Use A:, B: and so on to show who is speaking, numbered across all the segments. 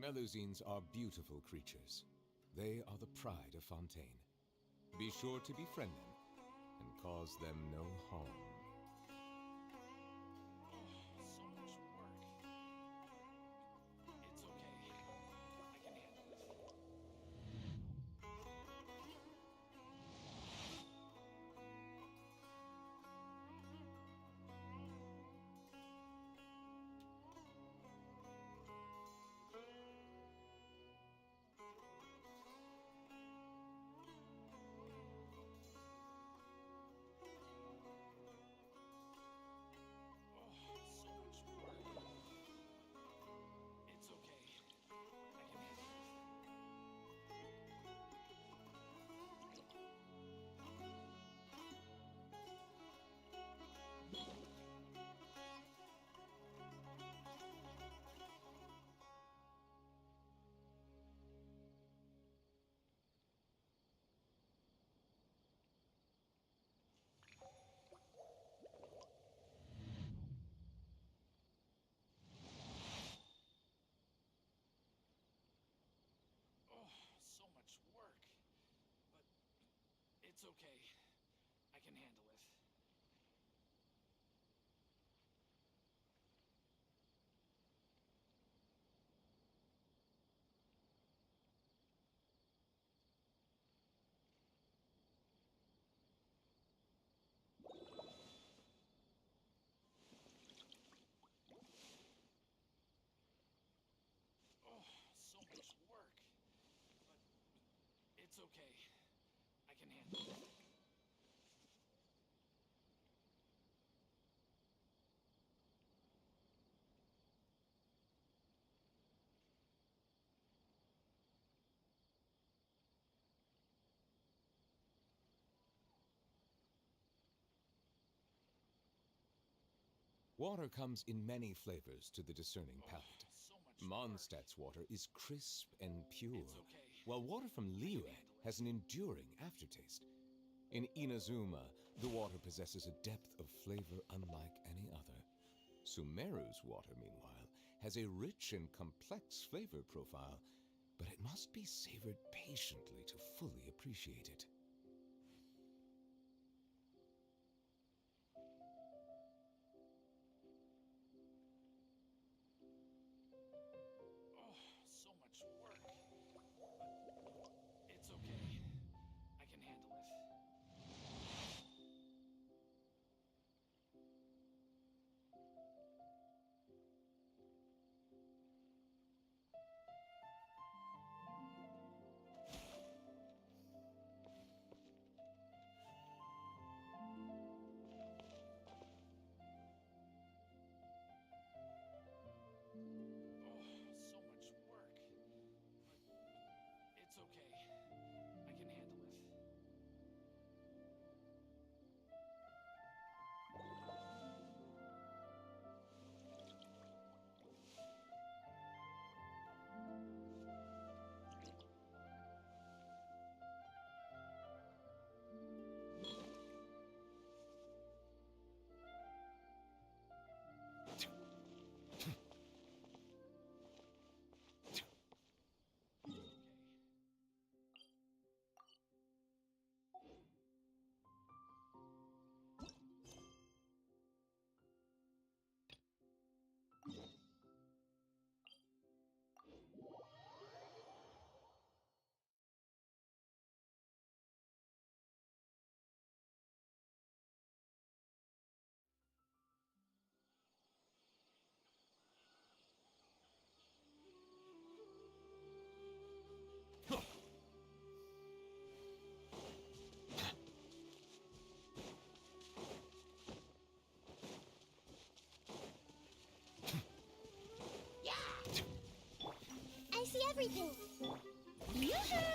A: Melusines are beautiful creatures. They are the pride of Fontaine. Be sure to befriend them and cause them no harm.
B: So much work. It's okay. I can handle it. So much work. It's okay. I can handle it. So much work. But it's okay. I can handle it. So much work. But it's okay. I can handle it.
A: Water comes in many flavors to the discerning palate.
B: So much
A: Mondstadt's water is crisp and pure,
B: It's okay.
A: while water from Liyue has an enduring aftertaste. In Inazuma, the water possesses a depth of flavor unlike any other. Sumeru's water, meanwhile, has a rich and complex flavor profile, but it must be savored patiently to fully appreciate it.
B: So much work. But it's okay. I can handle it. So much work. But it's okay. I can handle it.
C: I see everything. Yoo-hoo!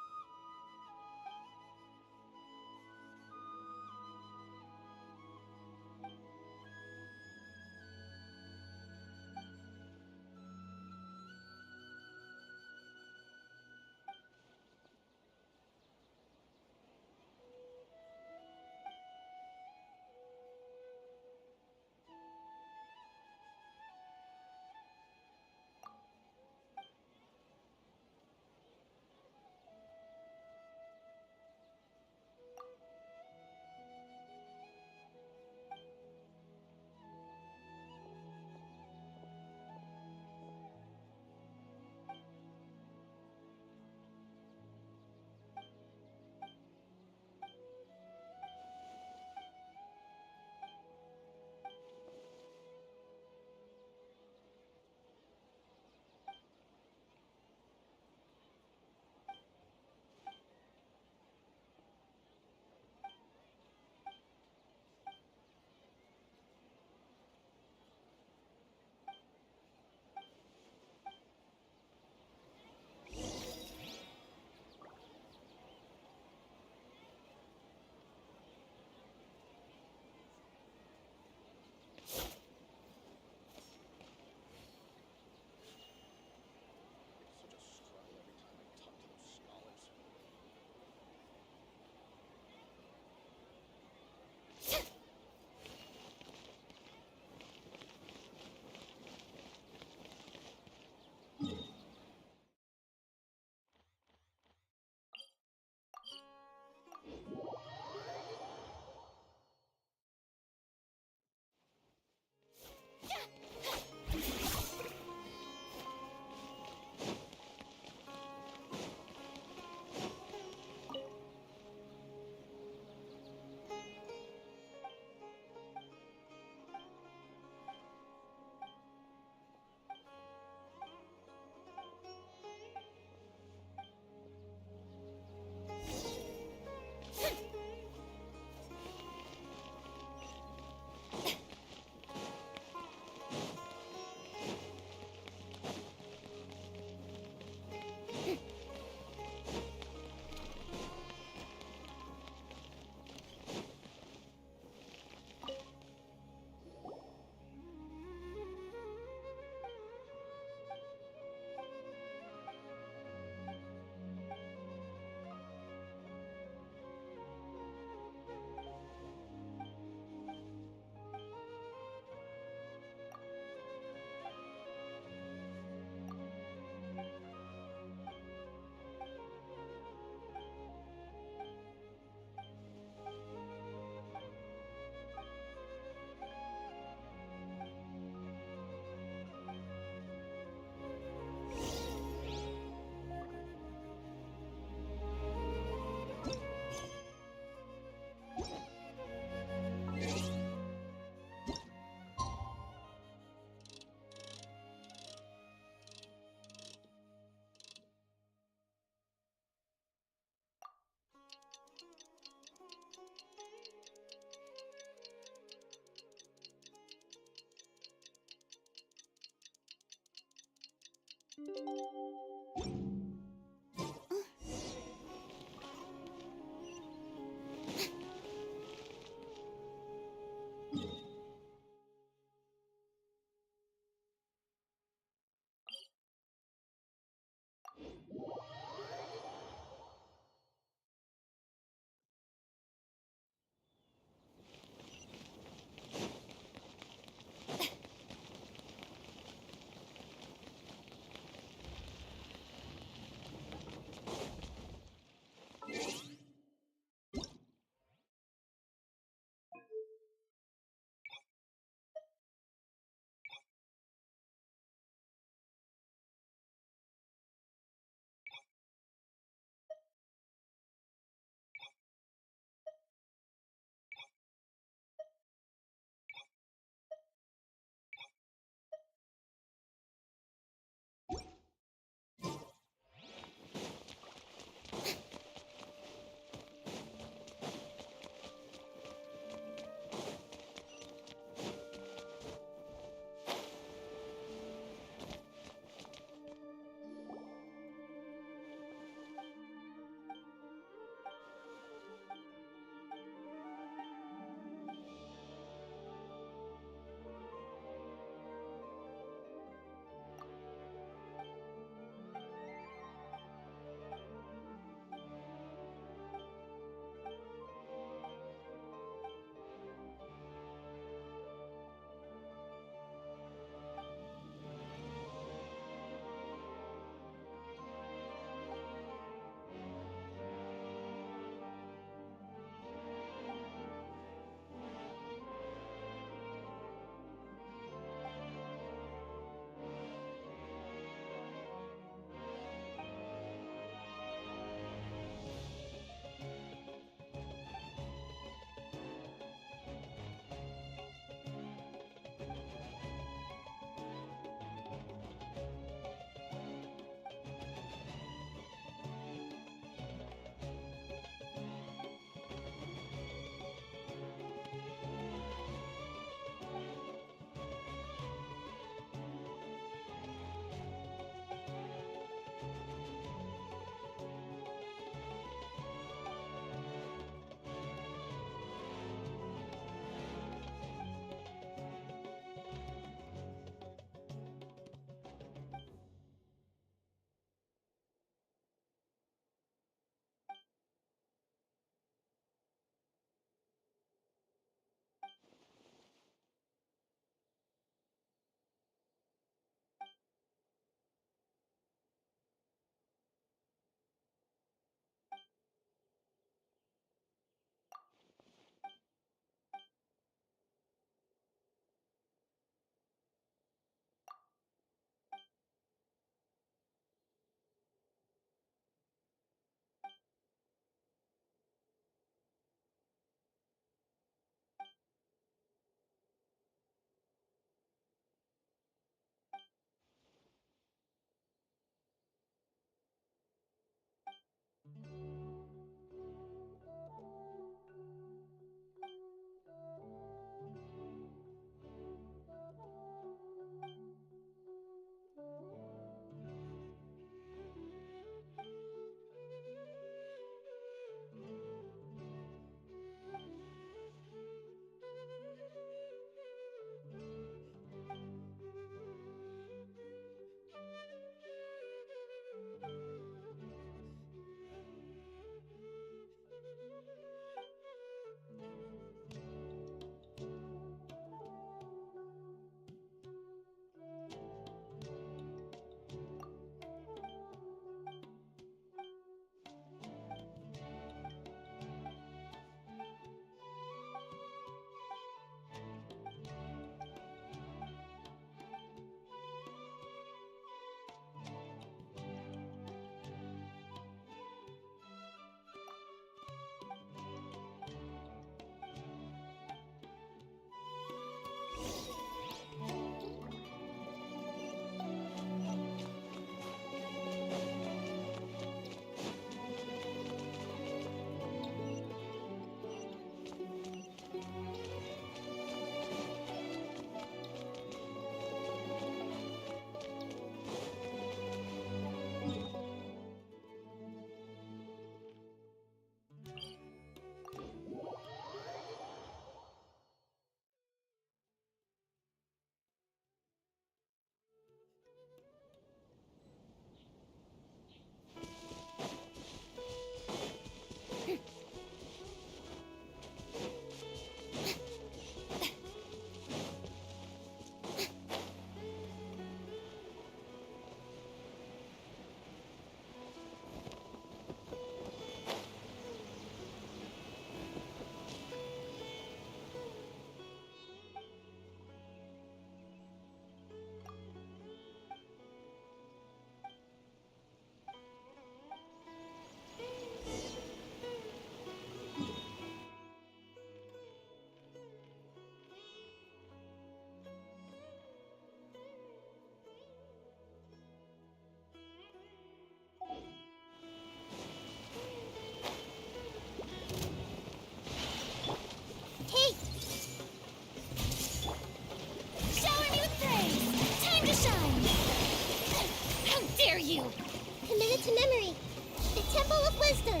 C: Temple of Wisdom.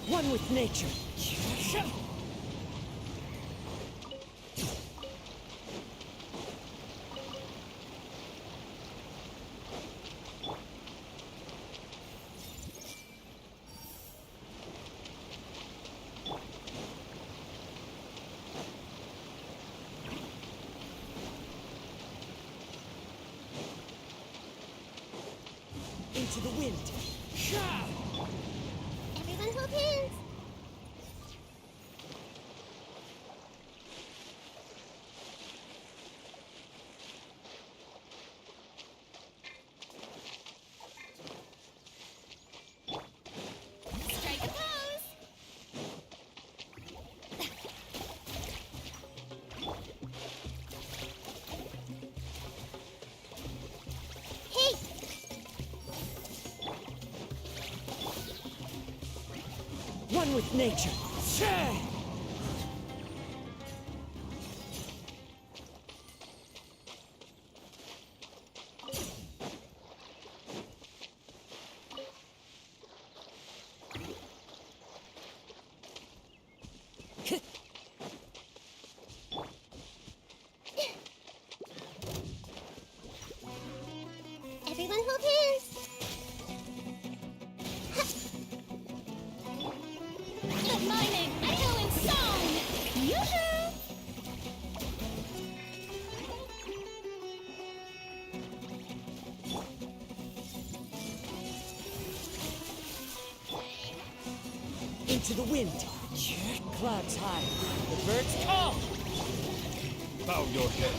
D: One with nature. Into the wind.
C: Everyone hold hands. Strike a pose. Hey!
D: One with nature.
C: Everyone hold hands. The mining echoing song. Yoo-hoo!
D: Into the wind. Clouds high. The birds call.
A: Bow your head.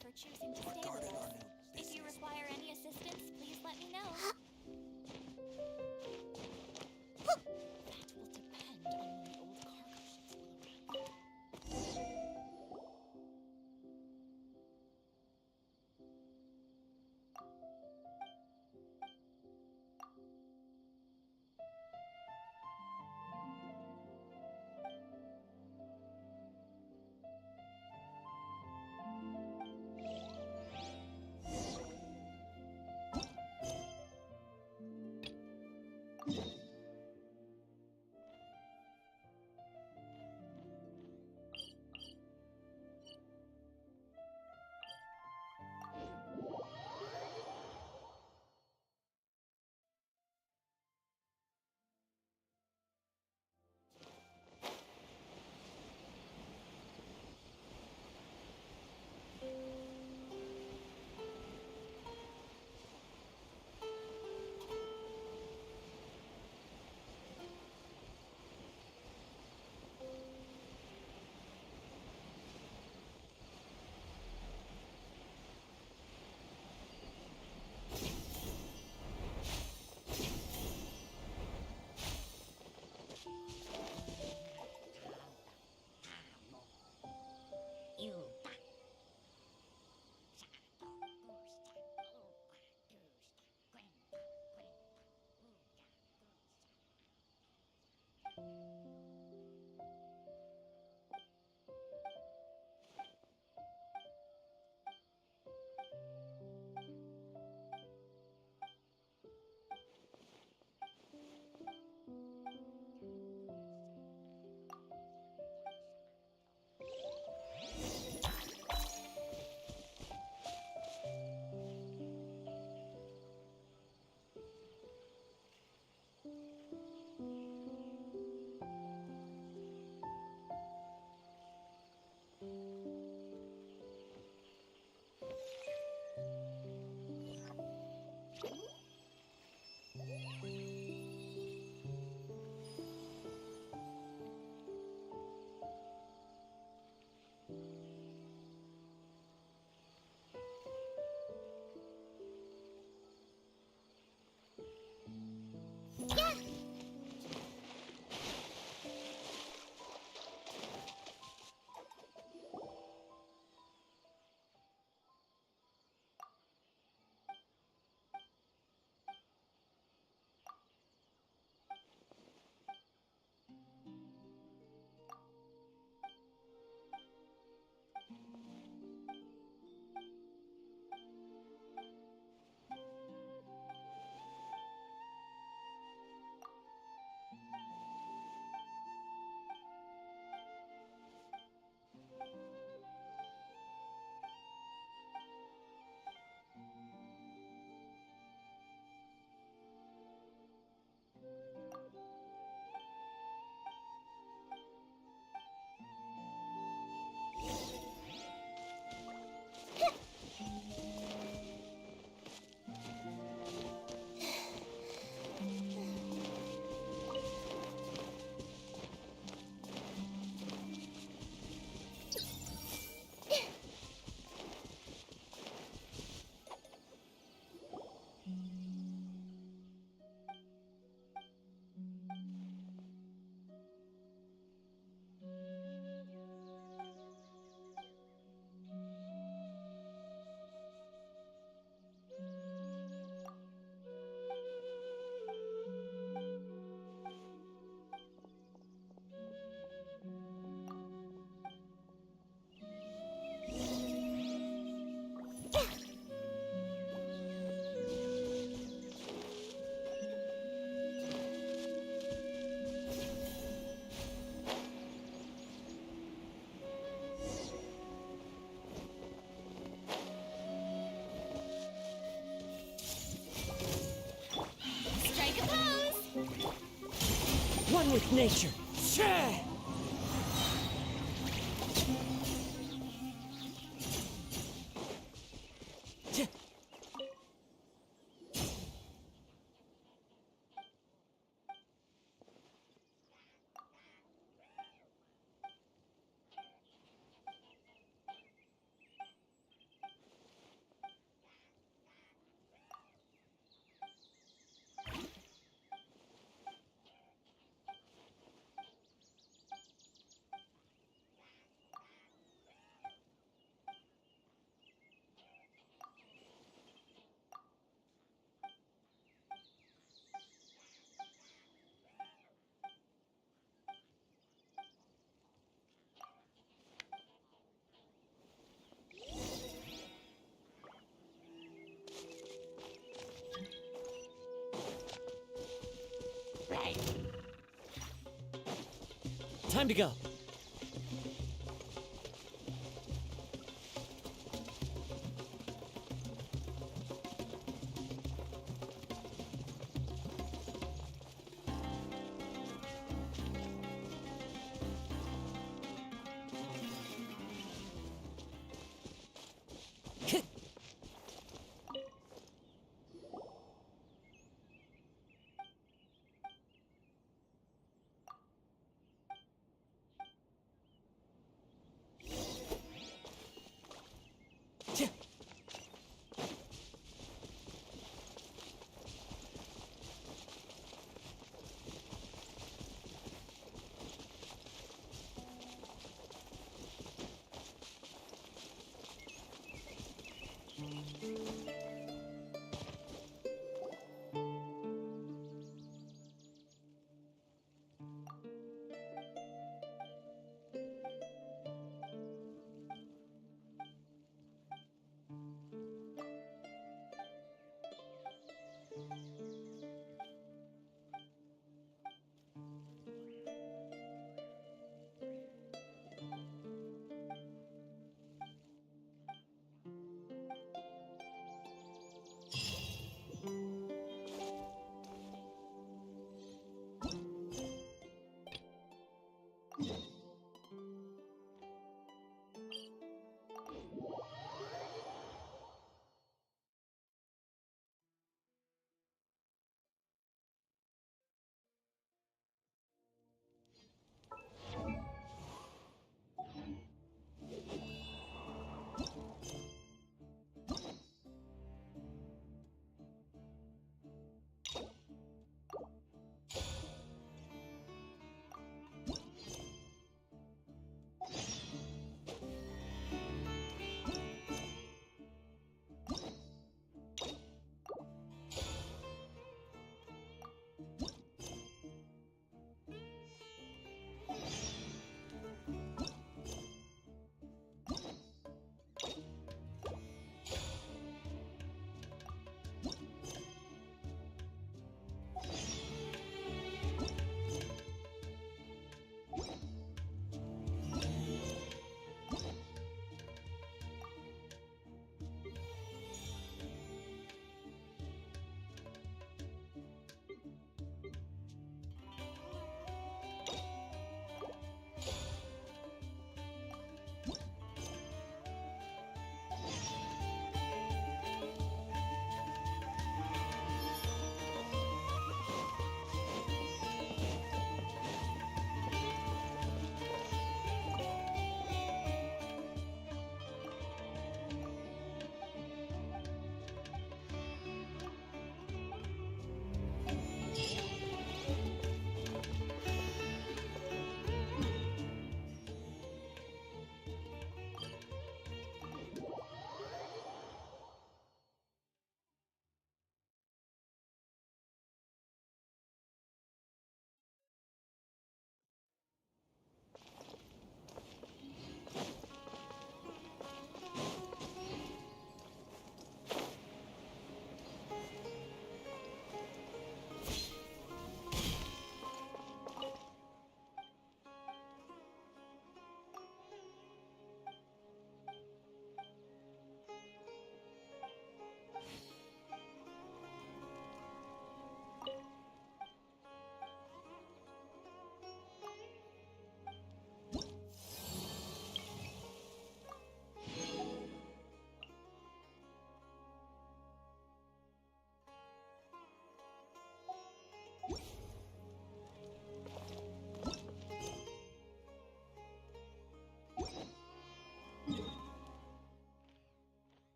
C: for choosing to stay with us. If you require any assistance, please let me know.
E: That will depend on when the old cargo ships will arrive.
C: Yeah!
D: One with nature. Share! Time to go.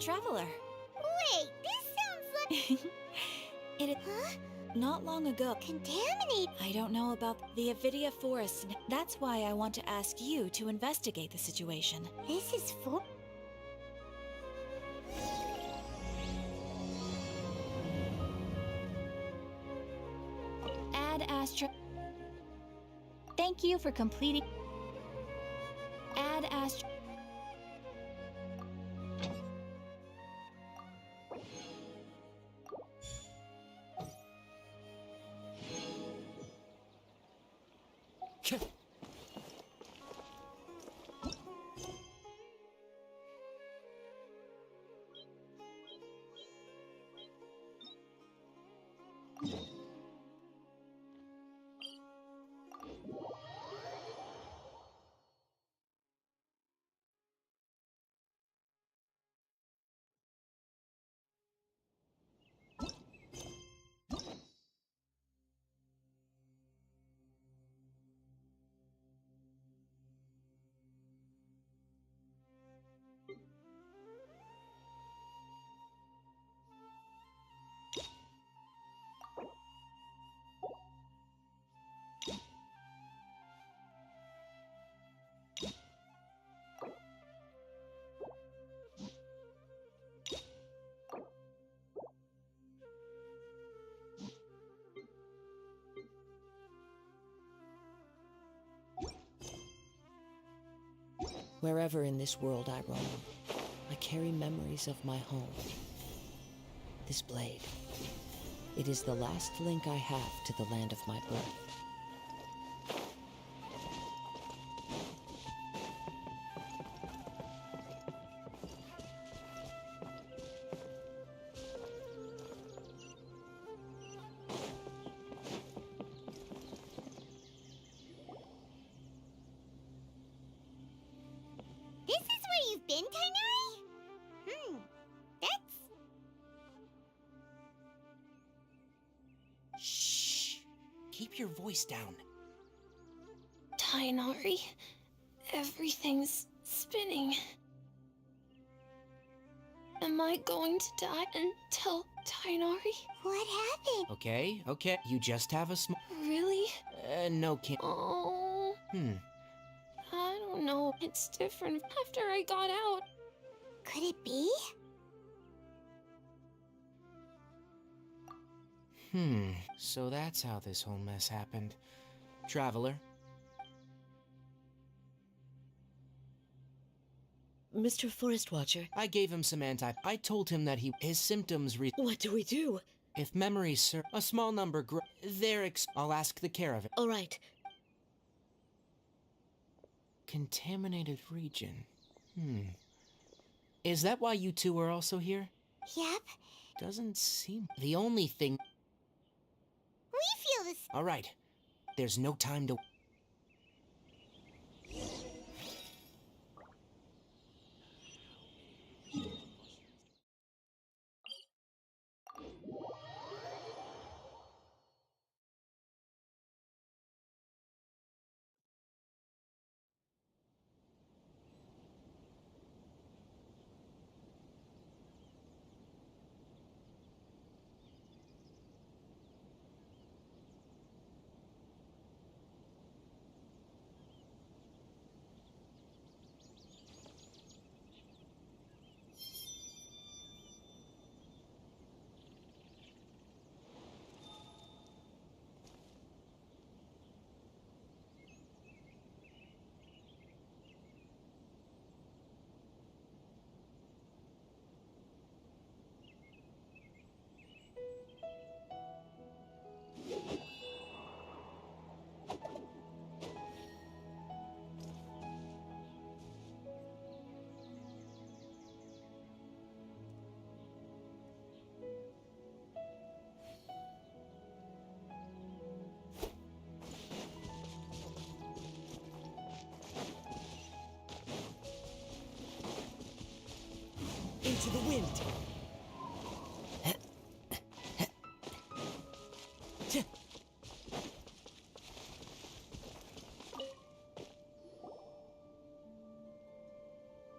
E: Traveler.
C: Wait, this sounds like...
E: It
C: Huh?
E: not long ago.
C: Contaminate...
E: I don't know about the Avidia Forest. That's why I want to ask you to investigate the situation.
C: This is for...
E: Ad Astra.
C: Thank you for completing. Add Astro.
D: Wherever in this world I roam, I carry memories of my home. This blade, it is the last link I have to the land of my birth.
C: This is where you've been, Kainari? That's...
D: Shh! Keep your voice down.
E: Tainari, everything's spinning. Am I going to die and tell Tainari?
C: What happened?
F: Okay, you just have a small...
E: Really?
F: No, can't...
E: Oh, I don't know. It's different after I got out.
C: Could it be?
F: So that's how this whole mess happened. Traveler?
D: Mr. Forest Watcher,
F: I gave him some I told him that his symptoms
D: what do we do?
F: If memories serve, a small number I'll ask the care of it.
D: All right.
F: Contaminated region. Is that why you two are also here?
C: Yep.
F: Doesn't seem... The only thing...
C: We feel this.
F: All right. There's no time to...
D: Into the wind.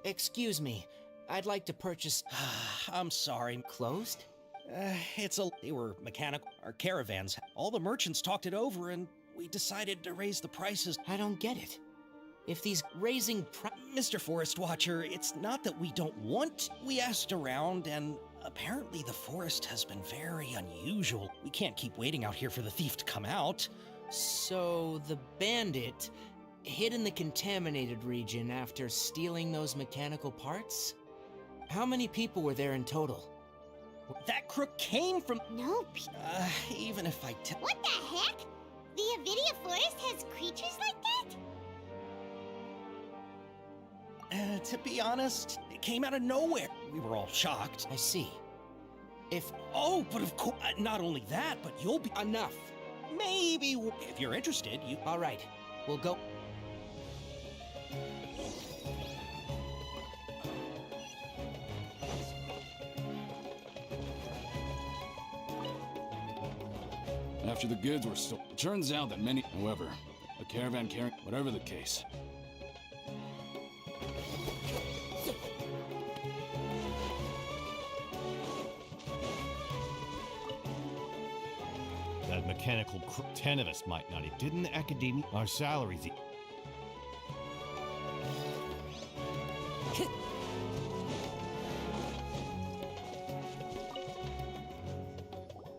F: Excuse me. I'd like to purchase...
G: I'm sorry.
F: Closed?
G: They were mechanical. Our caravans. All the merchants talked it over and we decided to raise the prices.
F: I don't get it. If these raising
G: Mr. Forest Watcher, it's not that we don't want. We asked around and apparently the forest has been very unusual. We can't keep waiting out here for the thief to come out.
F: So the bandit hid in the contaminated region after stealing those mechanical parts? How many people were there in total?
G: That crook came from...
E: Nope.
G: Even if I tell...
E: What the heck? The Avidia Forest has creatures like that?
G: To be honest, it came out of nowhere. We were all shocked.
F: I see. If...
G: Oh, but of course, not only that, but you'll be...
F: Enough.
G: Maybe, if you're interested, you...
F: All right, we'll go.
H: After the goods were stolen, it turns out that many... However, a caravan carrying... Whatever the case.
I: That mechanical 10 of us might not even. Didn't the academia... Our salaries...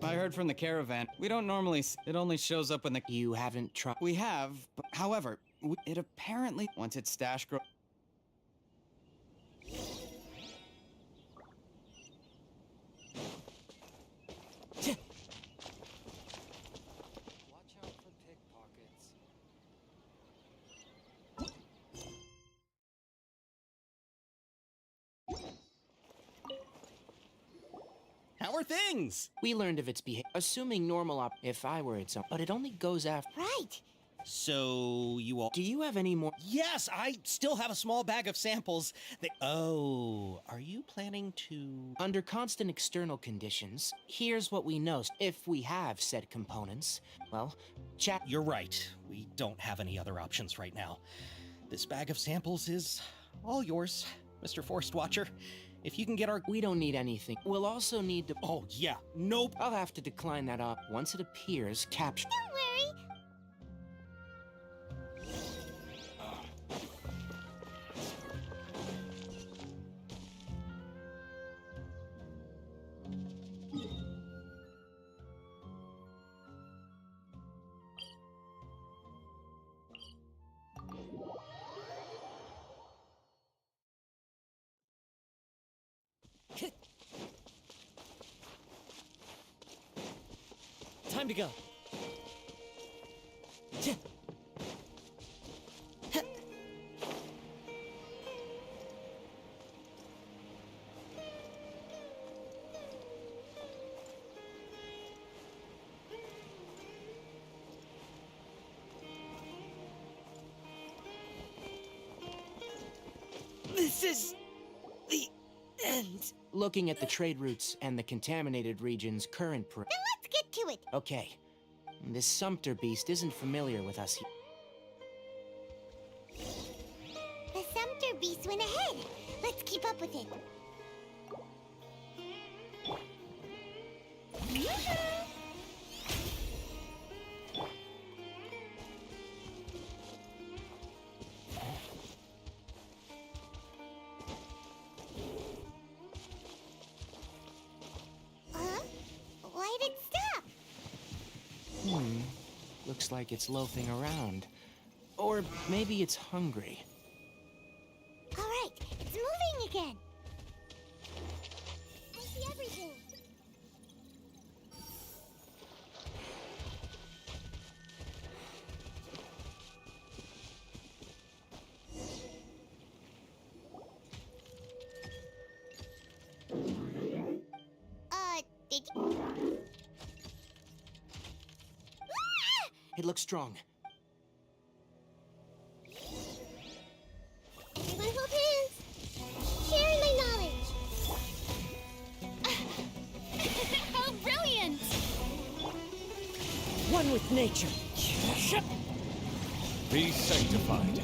J: I heard from the caravan. We don't normally... It only shows up when the...
F: You haven't tried...
J: We have, but however, it apparently... Once its stash grows...
F: Watch out for pickpockets.
G: How are things?
F: We learned of its behavior, assuming normal if I were its own, but it only goes after...
E: Right.
G: So, you all...
F: Do you have any more?
G: Yes, I still have a small bag of samples. Oh, are you planning to...
F: Under constant external conditions, here's what we know. If we have said components, well, chat...
G: You're right. We don't have any other options right now. This bag of samples is all yours, Mr. Forest Watcher. If you can get our...
F: We don't need anything. We'll also need to...
G: Oh, yeah. Nope.
F: I'll have to decline that up. Once it appears, capture...
E: Don't worry.
G: Time to go.
F: This is... the end. Looking at the trade routes and the contaminated region's current
E: Then let's get to it.
F: Okay. This Sumpter beast isn't familiar with us.
E: The Sumpter beast went ahead. Let's keep up with it. Huh? Why did it stop?
F: Looks like it's loafing around. Or maybe it's hungry.
E: All right, it's moving again. I see everything. Did you... Ah!
F: It looks strong.
E: Everyone hold hands. Sharing my knowledge. How brilliant!
D: One with nature.
A: Be sanctified.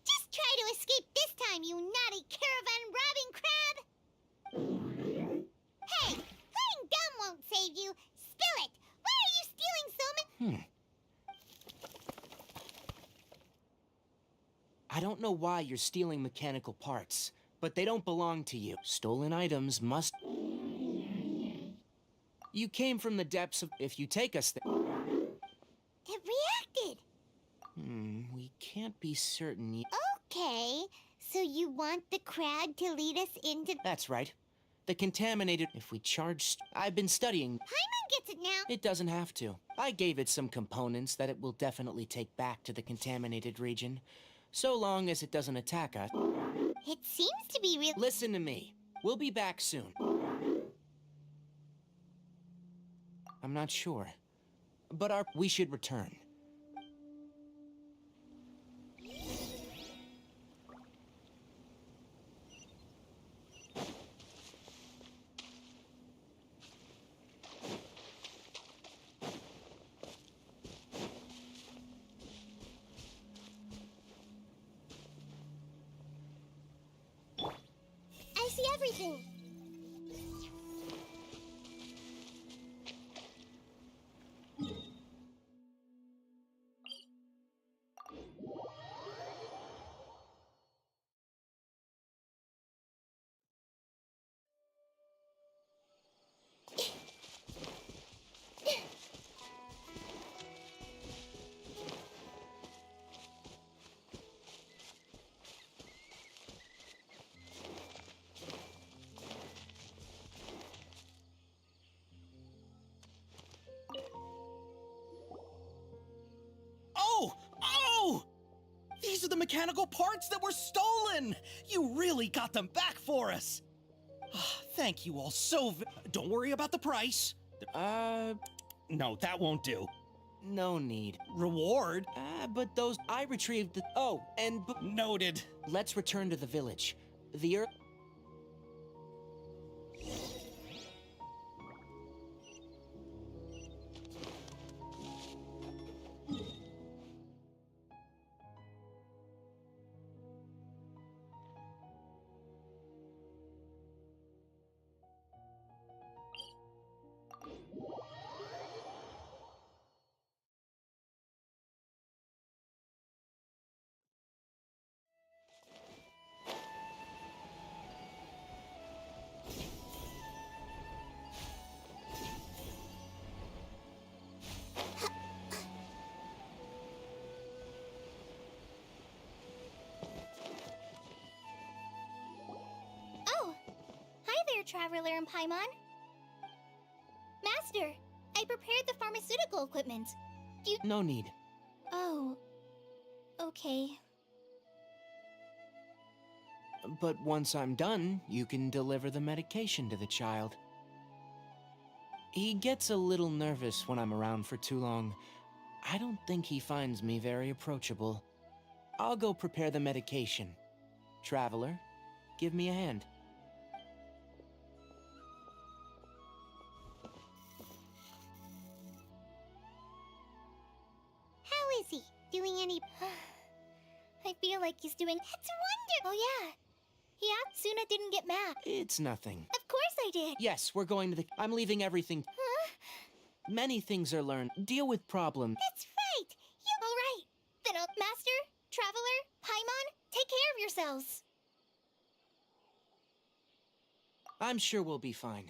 E: Just try to escape this time, you naughty caravan robbing crab! Hey, playing dumb won't save you. Spill it! Why are you stealing so many...
F: I don't know why you're stealing mechanical parts, but they don't belong to you. Stolen items must... You came from the depths of... If you take us there...
C: It reacted.
F: We can't be certain
C: Okay, so you want the crowd to lead us into...
F: That's right. The contaminated... If we charge... I've been studying...
C: Paimon gets it now.
F: It doesn't have to. I gave it some components that it will definitely take back to the contaminated region, so long as it doesn't attack us.
C: It seems to be real...
F: Listen to me. We'll be back soon. I'm not sure. But we should return.
C: I see everything.
G: Oh! Oh! These are the mechanical parts that were stolen! You really got them back for us! Thank you all so Don't worry about the price. No, that won't do.
F: No need.
G: Reward?
F: But those... I retrieved the... Oh, and...
G: Noted.
F: Let's return to the village. The Earth...
C: Oh, hi there, Traveler and Paimon. Master, I prepared the pharmaceutical equipment.
F: No need.
C: Oh, okay.
F: But once I'm done, you can deliver the medication to the child. He gets a little nervous when I'm around for too long. I don't think he finds me very approachable. I'll go prepare the medication. Traveler, give me a hand.
C: How is he? Doing any... I feel like he's doing... It's wonder... Oh, yeah. He asked Suna didn't get mad.
F: It's nothing.
C: Of course I did.
F: Yes, we're going to the... I'm leaving everything.
C: Huh?
F: Many things are learned. Deal with problems.
C: That's right. All right. Then, Master, Traveler, Paimon, take care of yourselves.
F: I'm sure we'll be fine.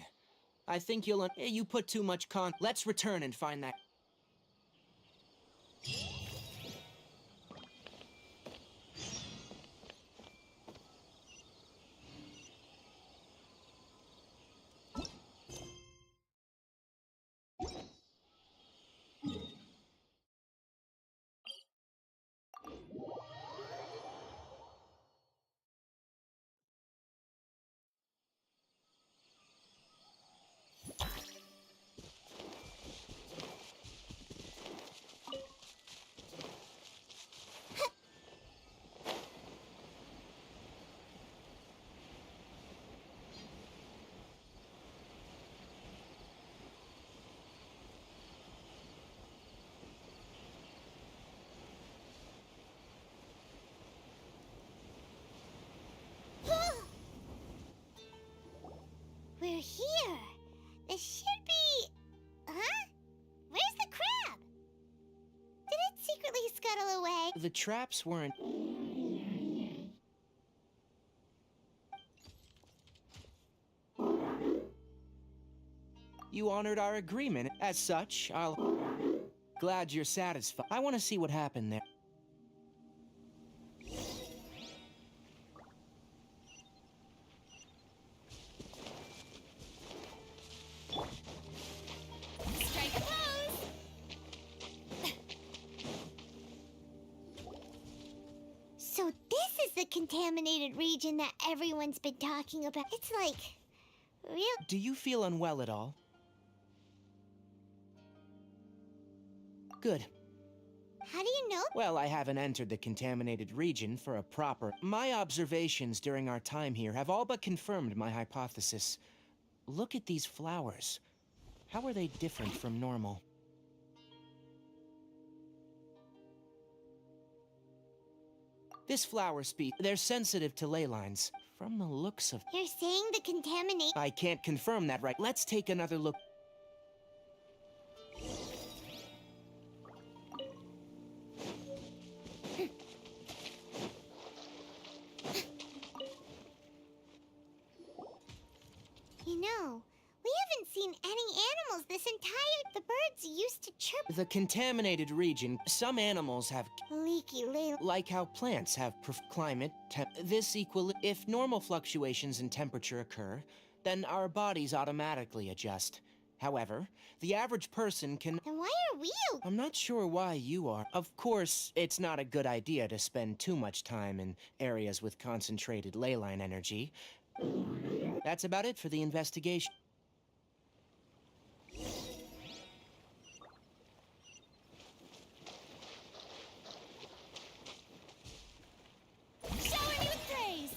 F: I think you'll... You put too much Let's return and find that...
C: We're here. This should be... Huh? Where's the crab? Did it secretly scuttle away?
F: The traps weren't... You honored our agreement. As such, I'll... Glad you're satisfied. I want to see what happened there.
C: Strike a pose! So this is the contaminated region that everyone's been talking about. It's like... real...
F: Do you feel unwell at all? Good.
C: How do you know?
F: Well, I haven't entered the contaminated region for a proper... My observations during our time here have all but confirmed my hypothesis. Look at these flowers. How are they different from normal? This flower they're sensitive to ley lines. From the looks of...
C: You're saying the contaminate...
F: I can't confirm that right. Let's take another look.
C: You know, we haven't seen any animals this entire... The birds used to chirp...
F: The contaminated region, some animals have...
C: Leaky ley...
F: Like how plants have climate, this equal... If normal fluctuations in temperature occur, then our bodies automatically adjust. However, the average person can...
C: Then why are we...
F: I'm not sure why you are. Of course, it's not a good idea to spend too much time in areas with concentrated ley line energy. That's about it for the investigation.
C: Shower me with praise!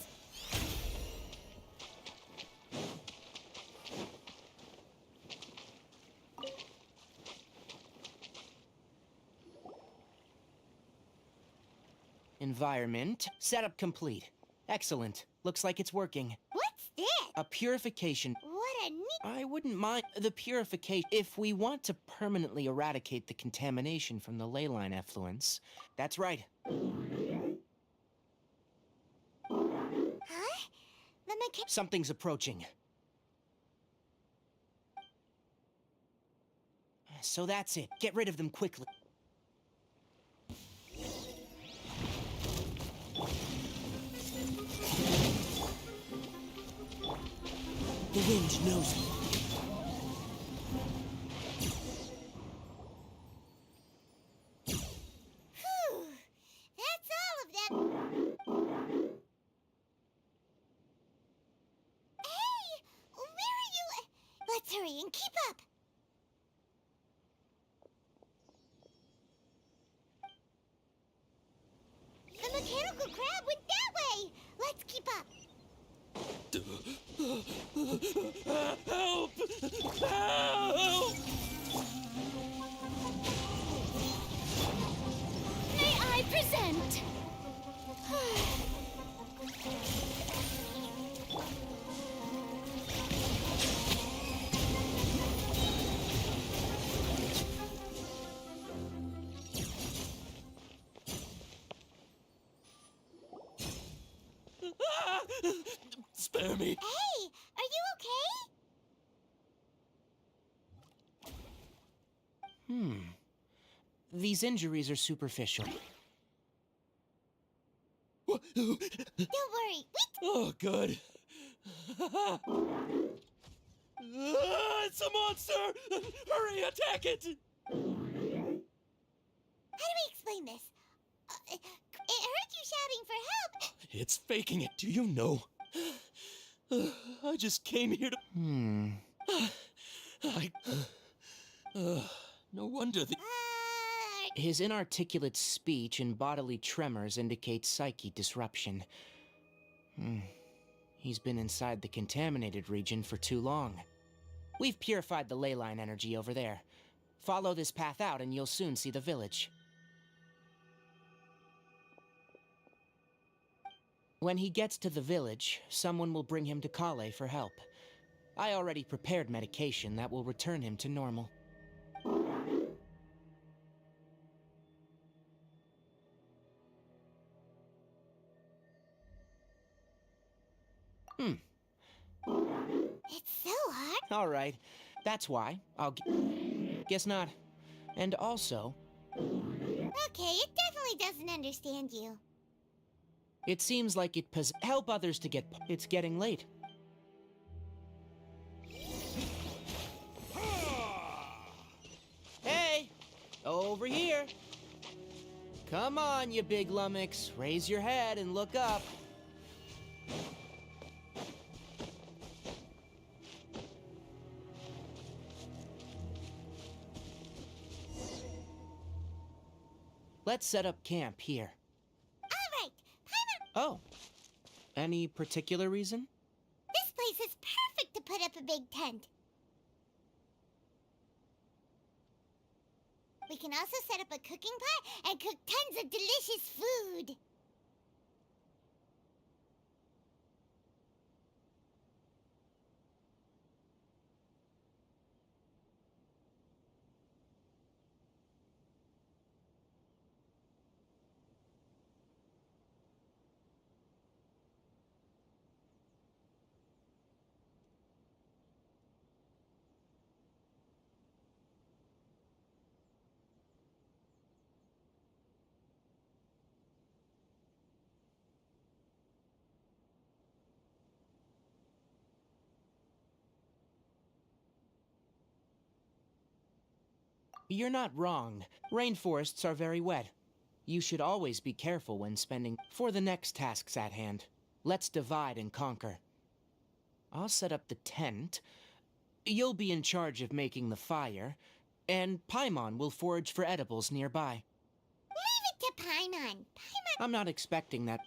F: Environment. Setup complete. Excellent. Looks like it's working.
C: What's this?
F: A purification.
C: What a neat...
F: I wouldn't mind the purification if we want to permanently eradicate the contamination from the ley line effluents. That's right.
C: Huh? The
F: Something's approaching. So that's it. Get rid of them quickly. The wind knows me.
C: Phew! That's all of them. Hey! Where are you? Let's hurry and keep up. The mechanical crab went that way. Let's keep up.
G: Help! Help!
C: May I present?
G: Spare me.
C: Hey, are you okay?
F: These injuries are superficial.
C: Don't worry.
G: Oh, good. It's a monster! Hurry, attack it!
C: How do we explain this? It heard you shouting for help.
G: It's faking it, do you know? I just came here to... No wonder the...
F: His inarticulate speech and bodily tremors indicate psyche disruption. He's been inside the contaminated region for too long. We've purified the ley line energy over there. Follow this path out and you'll soon see the village. When he gets to the village, someone will bring him to Kale for help. I already prepared medication that will return him to normal.
C: It's so hard.
F: All right. That's why. Guess not. And also,
C: Okay, it definitely doesn't understand you.
F: it seems like it help others to get. It's getting late. Hey! Over here! Come on, you big lummox. Raise your head and look up. Let's set up camp here.
C: All right, Paimon.
F: Oh. Any particular reason?
C: This place is perfect to put up a big tent. We can also set up a cooking pot and cook tons of delicious food.
F: You're not wrong. Rainforests are very wet. You should always be careful when spending for the next tasks at hand. Let's divide and conquer. I'll set up the tent. You'll be in charge of making the fire. And Paimon will forage for edibles nearby.
C: Leave it to Paimon. Paimon...
F: I'm not expecting that.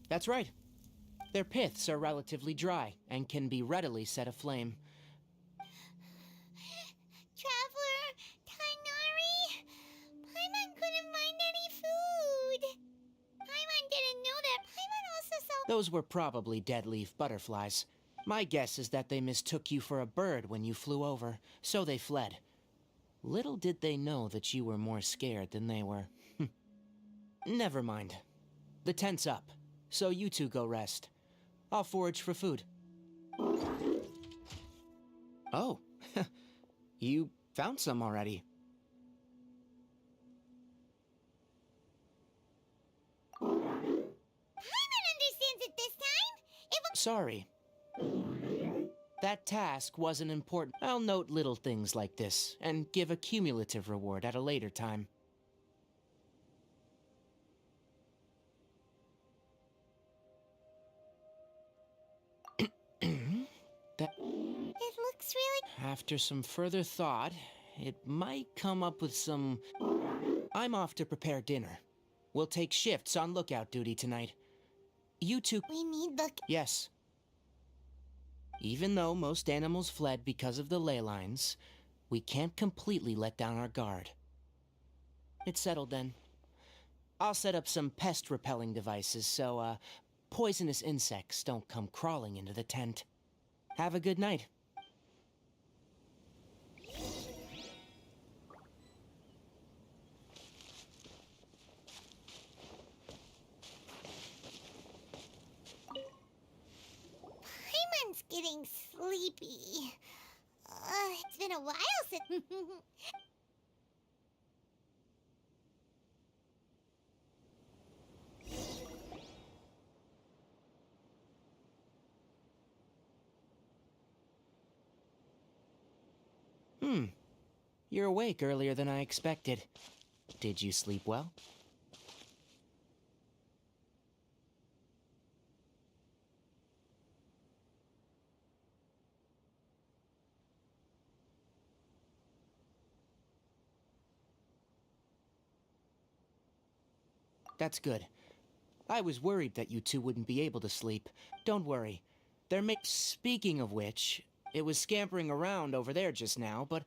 F: That's right. Their piths are relatively dry and can be readily set aflame.
C: Traveler, Tainari, Paimon couldn't find any food. Paimon didn't know that. Paimon also saw...
F: Those were probably dead leaf butterflies. My guess is that they mistook you for a bird when you flew over, so they fled. Little did they know that you were more scared than they were. Never mind. The tent's up, so you two go rest. I'll forage for food. Oh, you found some already.
C: Paimon understands it this time. It was...
F: Sorry. That task wasn't important. I'll note little things like this, and give a cumulative reward at a later time.
C: It looks really...
F: After some further thought, it might come up with some... I'm off to prepare dinner. We'll take shifts on lookout duty tonight. You two...
C: We need the...
F: Yes. Even though most animals fled because of the ley lines, we can't completely let down our guard. It's settled then. I'll set up some pest-repelling devices so, poisonous insects don't come crawling into the tent. Have a good night.
C: Paimon's getting sleepy. It's been a while since...
F: You're awake earlier than I expected. Did you sleep well? That's good. I was worried that you two wouldn't be able to sleep. Don't worry. Speaking of which, it was scampering around over there just now, but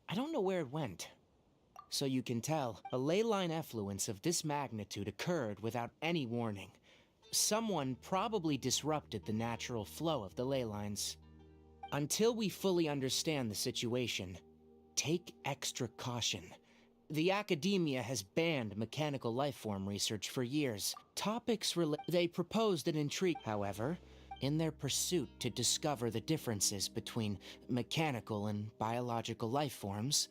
F: I don't know where it went. So you can tell, a ley line effluence of this magnitude occurred without any warning. Someone probably disrupted the natural flow of the ley lines. Until we fully understand the situation, take extra caution. The academia has banned mechanical lifeform research for years. They proposed an intrigue. However, In their pursuit to discover the differences between mechanical and biological life forms,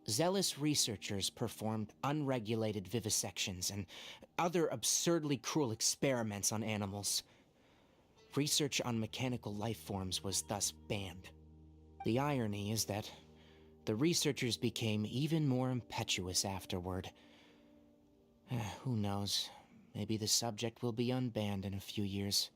F: zealous researchers performed unregulated vivisections and other absurdly cruel experiments on animals. Research on mechanical life forms was thus banned. The irony is that the researchers became even more impetuous afterward. Who knows? Maybe the subject will be unbanned in a few years.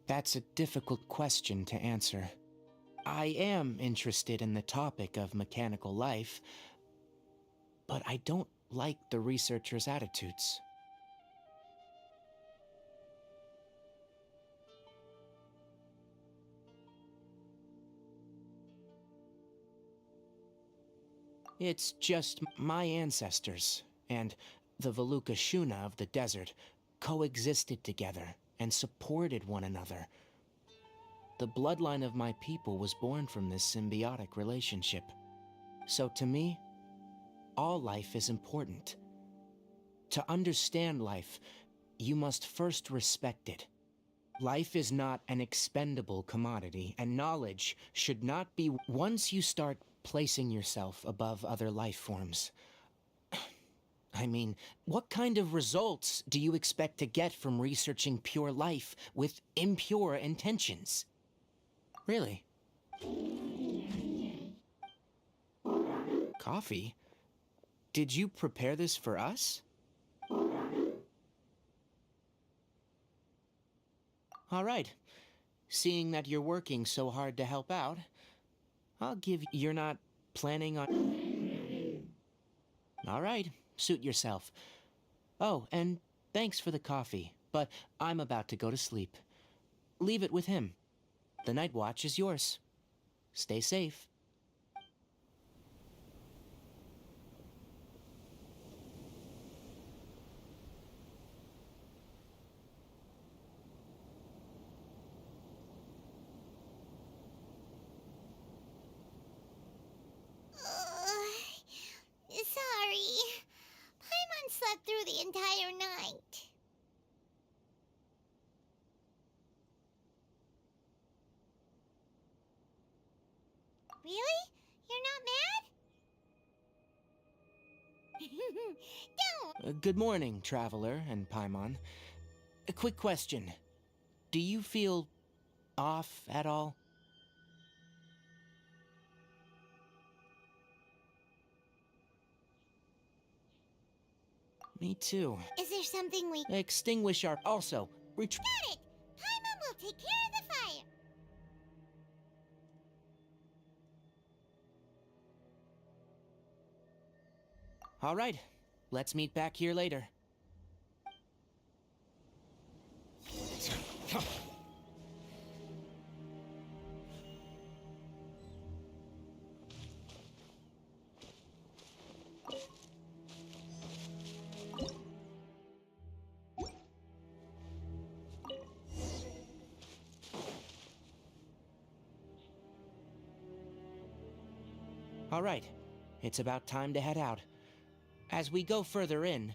F: That's a difficult question to answer. I am interested in the topic of mechanical life, but I don't like the researchers' attitudes. It's just my ancestors and the Veluca Shuna of the desert coexisted together and supported one another. The bloodline of my people was born from this symbiotic relationship. So to me, all life is important. To understand life, you must first respect it. Life is not an expendable commodity, and knowledge should not be once you start placing yourself above other life forms. I mean, what kind of results do you expect to get from researching pure life with impure intentions? Really? Coffee? Did you prepare this for us? All right. Seeing that you're working so hard to help out, I'll give you... You're not planning on... All right. Suit yourself. Oh, and thanks for the coffee, but I'm about to go to sleep. Leave it with him. The night watch is yours. Stay safe.
C: Sorry. Paimon slept through the entire night. Really? You're not mad? Don't!
F: Good morning, Traveler and Paimon. A quick question. Do you feel off at all? Me too.
C: Is there something we...
F: Extinguish our... Also,
C: Got it! Paimon will take care of the fire!
F: All right. Let's meet back here later. All right. It's about time to head out. As we go further in,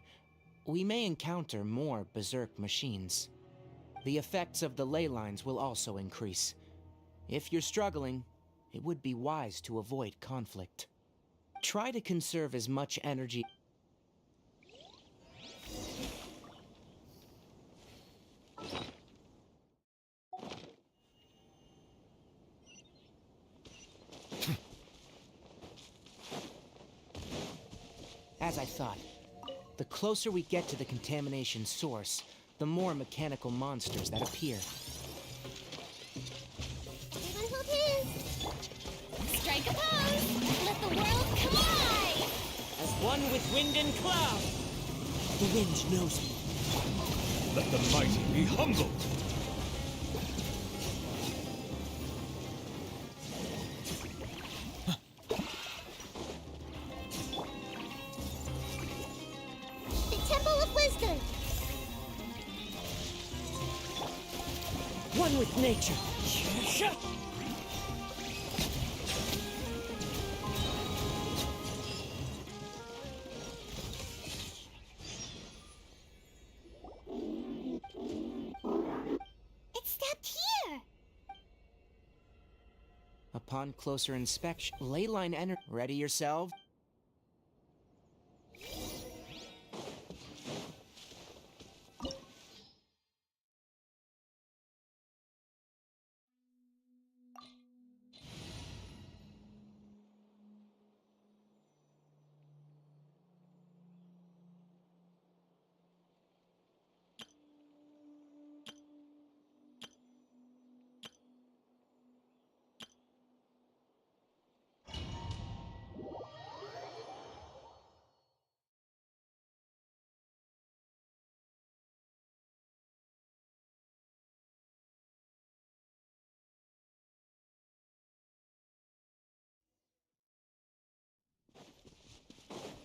F: we may encounter more berserk machines. The effects of the ley lines will also increase. If you're struggling, it would be wise to avoid conflict. Try to conserve as much energy... As I thought, the closer we get to the contamination source, the more mechanical monsters that appear.
C: Everyone hold his! Strike a pose! Let the world collide!
F: As one with wind and cloud! The wind knows me.
I: Let the mighty be humbled!
D: with nature.
C: It stopped here.
F: Upon closer inspection, leyline energy. Ready yourself?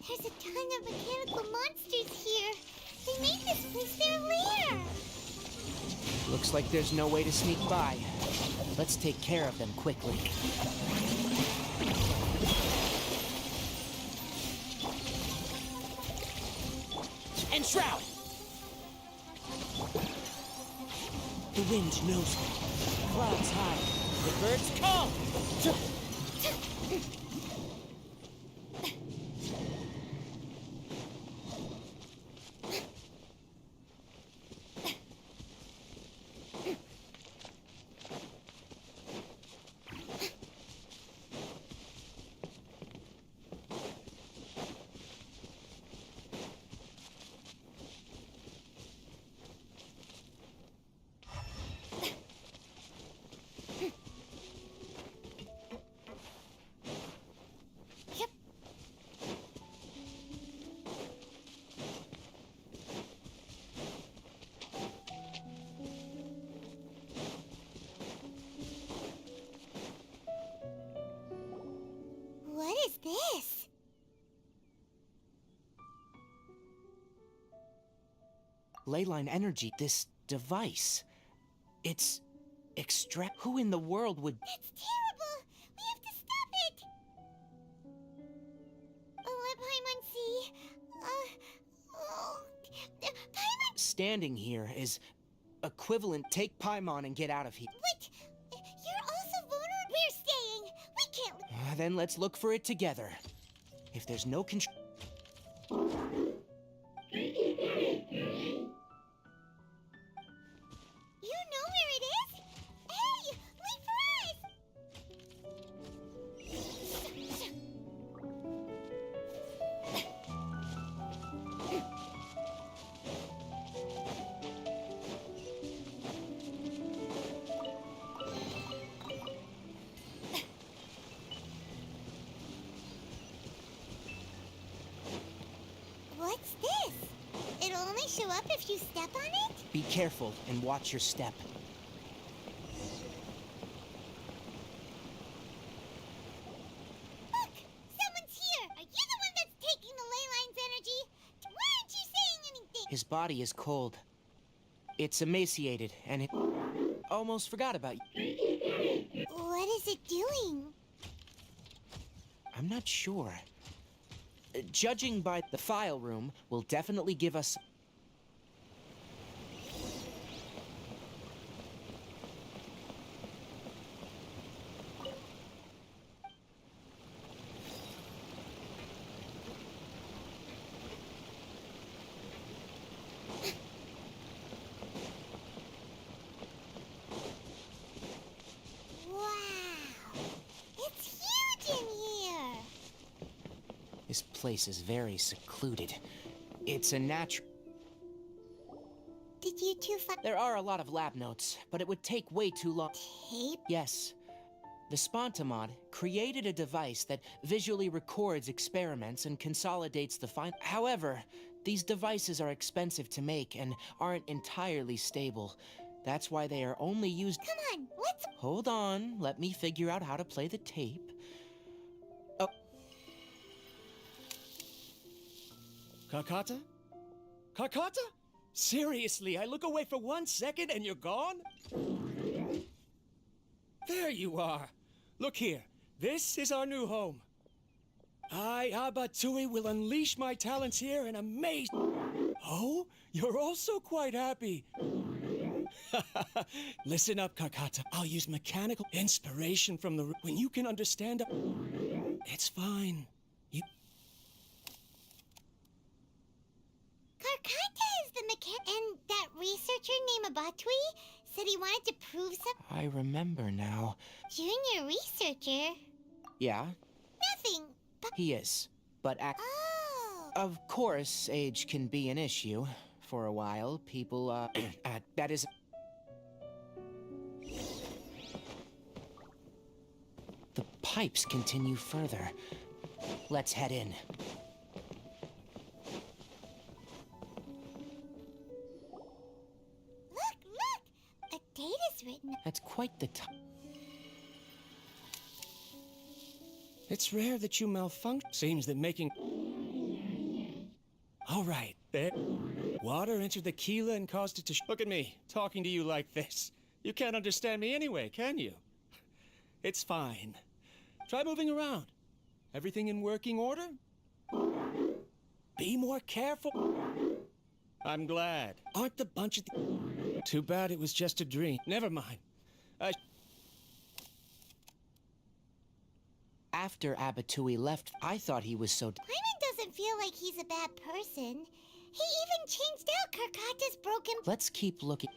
C: There's a ton of mechanical monsters here. They made this place their lair.
F: Looks like there's no way to sneak by. Let's take care of them quickly. And shroud!
D: The wind knows me. Clouds high. The birds come!
C: What is this?
F: Leyline energy, this device. It's extract. Who in the world would.
C: That's terrible! We have to stop it! Let Paimon see. Paimon!
F: Standing here is equivalent. Take Paimon and get out of here.
C: But you're also vulnerable. We're staying. We can't.
F: Then let's look for it together. If there's no control.
C: You know where it is? Hey, wait for us! What's this? It'll only show up if you step on it?
F: Be careful and watch your step.
C: Look! Someone's here! Are you the one that's taking the ley line's energy? Why aren't you saying anything?
F: His body is cold. It's emaciated, and it almost forgot about you.
C: What is it doing?
F: I'm not sure. Judging by the file room, will definitely give us.
C: Wow! It's huge in here!
F: This place is very secluded. It's a natural.
C: Did you two find
F: There are a lot of lab notes, but it would take way too long.
C: tape?
F: Yes. The Spontamod created a device that visually records experiments and consolidates the find. However, these devices are expensive to make and aren't entirely stable. That's why they are only used.
C: Come on, let's...
F: Hold on, let me figure out how to play the tape. Oh,
K: Kakata? Kakata? Seriously, I look away for 1 second and you're gone? There you are. Look here. This is our new home. I, Abatui, will unleash my talents here and amaze. Oh, you're also quite happy. Listen up, Kakata. I'll use mechanical inspiration from the... When you can understand... It's fine. You...
C: Karkata is the mechanic, and that researcher named Abatui said he wanted to prove something.
F: I remember now.
C: Junior researcher?
F: Yeah,
C: Nothing, but...
F: he is. But
C: Oh.
F: of course, age can be an issue. For a while, people, that is... The pipes continue further. Let's head in.
C: Look! A date is written.
F: That's quite the time.
K: It's rare that you malfunction. Seems that making... All right, there. Water entered the Keela and caused it to... Look at me, talking to you like this. You can't understand me anyway, can you? It's fine. Try moving around. Everything in working order? Be more careful. I'm glad. Aren't the bunch of... Too bad it was just a dream. Never mind.
F: After Abatui left, I thought he was so...
C: Paimon doesn't feel like he's a bad person. He even changed out Karkata's broken...
F: Let's keep looking.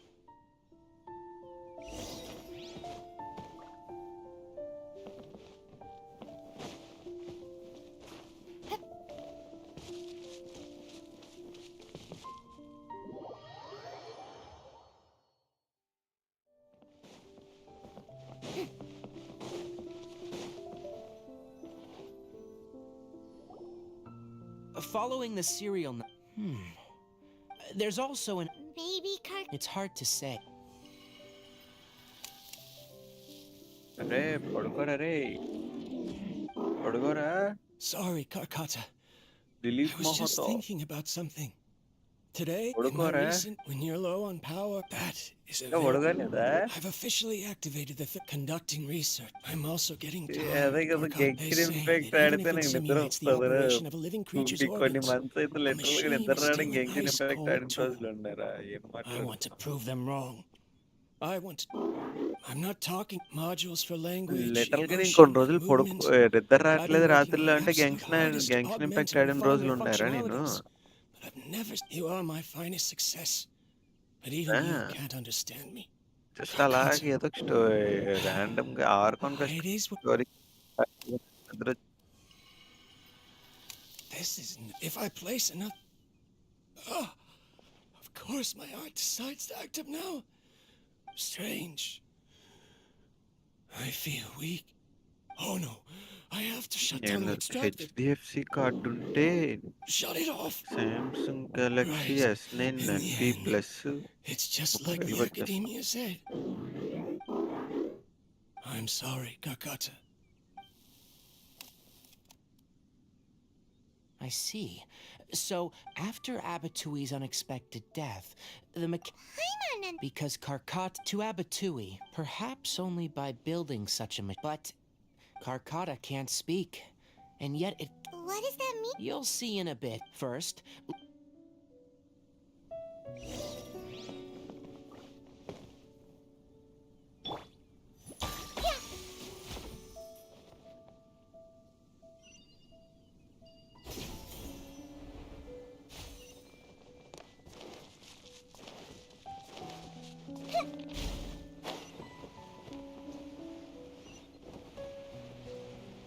F: Following the serial... There's also an...
C: Maybe
F: It's hard to say.
K: Sorry, Karkata.
L: Delete
K: I was just thinking about something. Today, in my recent, when you're low on power, that is a I've officially activated the conducting research. I'm also getting tired.
L: genshinimpact
K: Even if it simulates the operation of a living creature's organs, a machine is still an ice-cold tool. I want to prove them wrong. I'm not talking modules for language, emotion, movement. I've been working my absolute hardest to augment and refine their functionalities. But I've never... You are my finest success. But even you can't understand me.
L: Just అలాగే ఏదో random గా Archon
K: It is what...
L: story.
K: This is... If I place enough... Oh, of course my heart decides to act up now. Strange. I feel weak. Oh no. I have to shut down the extractor.
L: HDFC card ఉంటే
K: Shut it off.
L: Samsung Galaxy
K: Right.
L: S9
K: In the
L: 90
K: end,
L: Plus.
K: It's just like the academia said. I'm sorry, Kakata.
F: I see. So, after Abatui's unexpected death, the because Karkata to Abatui, perhaps only by building such a but Karkata can't speak, and yet it...
C: What does that mean?
F: You'll see in a bit. First...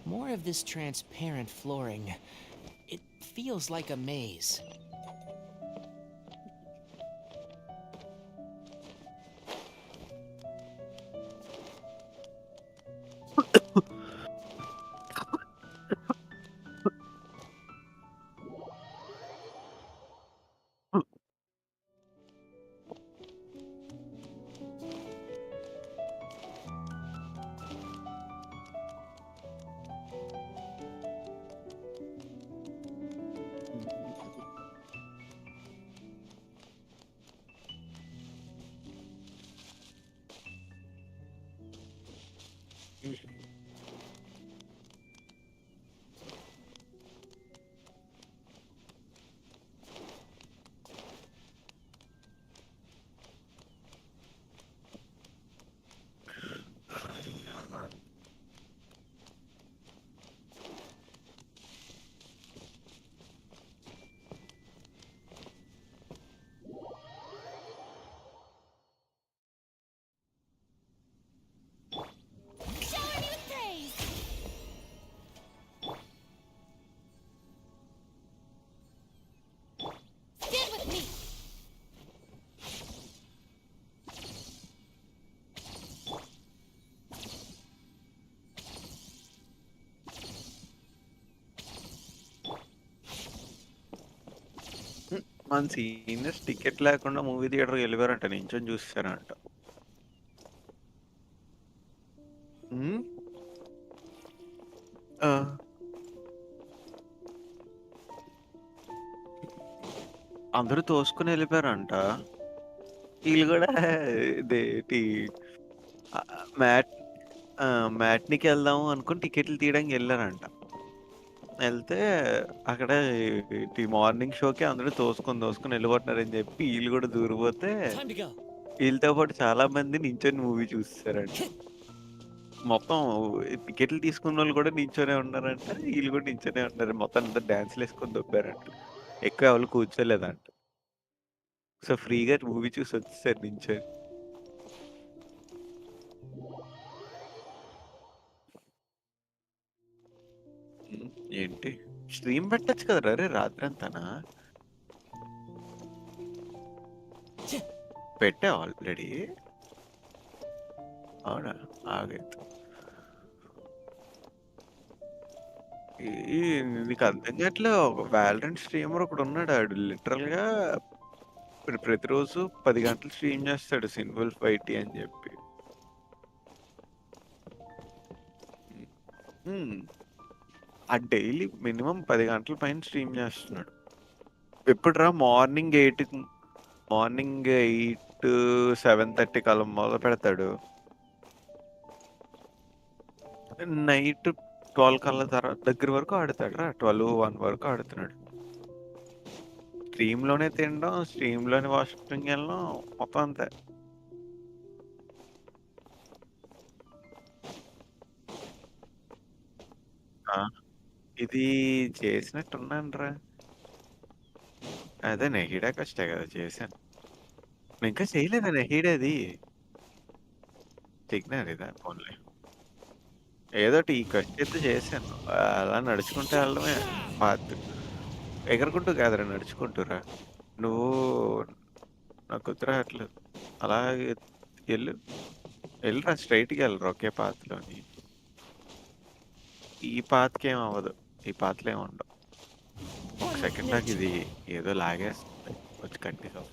F: More of this transparent flooring. It feels like a maze.
K: మన seniors ticket లేకుండా movie థియేటర్కి వెళ్ళిపోయారంట, నించొని చూస్తారంట. అందరూ తోసుకుని వెళ్ళిపోయారంట. వీళ్ళు కూడా ఇదేంటి mat మ్యాట్నికి వెళ్దాము అనుకుని టికెట్లు తీయడానికి వెళ్ళారంట. వెళ్తే అక్కడ మార్నింగ్ షోకి అందరూ తోసుకొని వెళ్ళిపోతున్నారని చెప్పి వీళ్ళు కూడా దూరిపోతే వీళ్ళతో పాటు చాలా మంది నించొని మూవీ చూస్తారంట. మొత్తం టికెట్లు తీసుకున్న వాళ్ళు కూడా నించొనే ఉన్నారంట, వీళ్ళు కూడా నించొనే ఉన్నారు. మొత్తం అంతా డాన్స్లు వేసుకొని దొబ్బారంట. ఎక్కువ ఎవరు కూర్చోలేదంట. సో ఫ్రీగా మూవీ చూసి వచ్చేసారు నించొని. ఏంటి స్ట్రీమ్ పెట్టచ్చు కదా రే రాత్రి అంతానా? పెట్టా ఆల్రెడీ. అవునా? ఆగైతే నీకు అర్థం కావట్లే. ఒక వ్యాలరెంట్ స్ట్రీమర్ ఒకడు ఉన్నాడు. ఆడు లిటరల్ గా ప్రతిరోజు 10 గంటలు స్ట్రీమ్ చేస్తాడు సింపుల్ ఫైటీ అని చెప్పి. ఆ డైలీ మినిమం 10 గంటల పైన స్ట్రీమ్ చేస్తున్నాడు. ఎప్పుడురా మార్నింగ్ 7:30 కల్లా మొదలు పెడతాడు. నైట్ 12 కల్లా తర్వాత దగ్గర వరకు ఆడతాడు రా. 12-1 వరకు ఆడుతున్నాడు. స్ట్రీమ్ లోనే తినడం, స్ట్రీమ్ లోనే వాషింగ్ వెళ్ళడం, మొత్తం అంతే. ఇది చేసినట్టున్నాను రా. అదే నెహిడా కష్టే కదా చేశాను. ఇంకా చేయలేదా నెహిడాది? సిగ్నల్ ఇదా ఫోన్లే. ఏదోటి ఈ కష్ట అయితే చేశాను. అలా నడుచుకుంటూ వెళ్ళడమే పాత్. ఎగరకుంటూ కాదురా, నడుచుకుంటూరా. నువ్వు నాకు గుర్తురాట్లేదు. అలాగే వెళ్ళరా, స్ట్రైట్కి వెళ్ళరు ఒకే పాత్లోని. ఈ పాత్కి ఏం అవ్వదు, ఈ పాత్లో ఏమి ఉండవు. ఒక సెకండ్ నాకు ఇది ఏదో లాగేస్తుంది వచ్చి continue.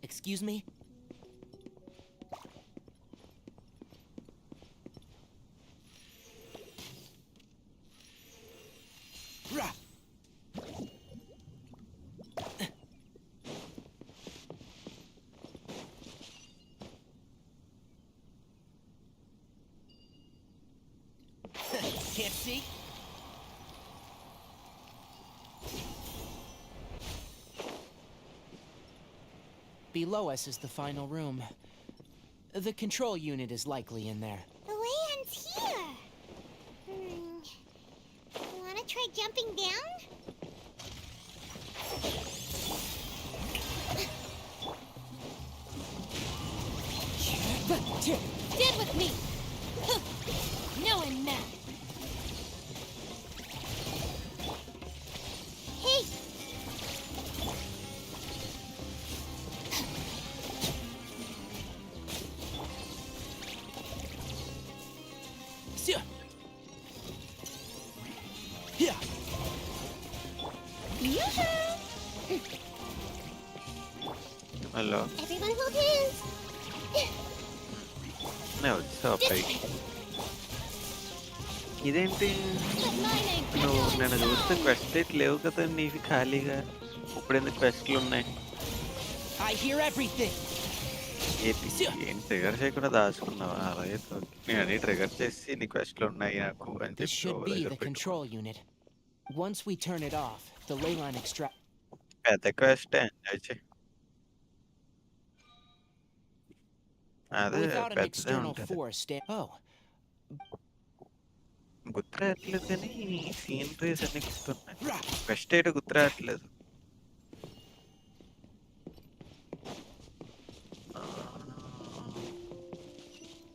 F: Excuse me? Can't see? Below us is the final room. The control unit is likely in there.
C: The way ends here. Wanna try jumping down? Dead with me! No, I'm mad.
K: Hello
C: Everyone hold hands.
K: నేను వచ్చా పైకి. ఇదేంటి
C: But my name.
K: నువ్వు నన్ను చూస్తే quest అయితే లేవు కదా నీవి ఖాళీగా. ఇప్పుడు ఎందుకు క్వెస్ట్లు ఉన్నాయి?
F: I hear everything.
K: ఏం ట్రిగర్ చేయకుండా దాచుకున్నావా? అలాగే నేను అన్ని ట్రిగర్ చేసి నీ క్వెస్ట్లు ఉన్నాయి నాకు అని
F: This
K: చెప్పి
F: should
K: ఓ
F: be
K: దగ్గర
F: the
K: పెట్టుకో.
F: control unit. Once we turn it off, the ley line extract.
K: పెద్ద క్వెస్ట్ ఎంజాయ్ చేయి. అదే
F: Without an
K: పెద్దదే
F: external
K: ఉంటుంది.
F: force. Oh,
K: గుర్తురాట్లేదు కానీ సీనరీస్ అన్ని గుర్తున్నాయి. క్వెస్ట్ అయితే గుర్తురాట్లేదు.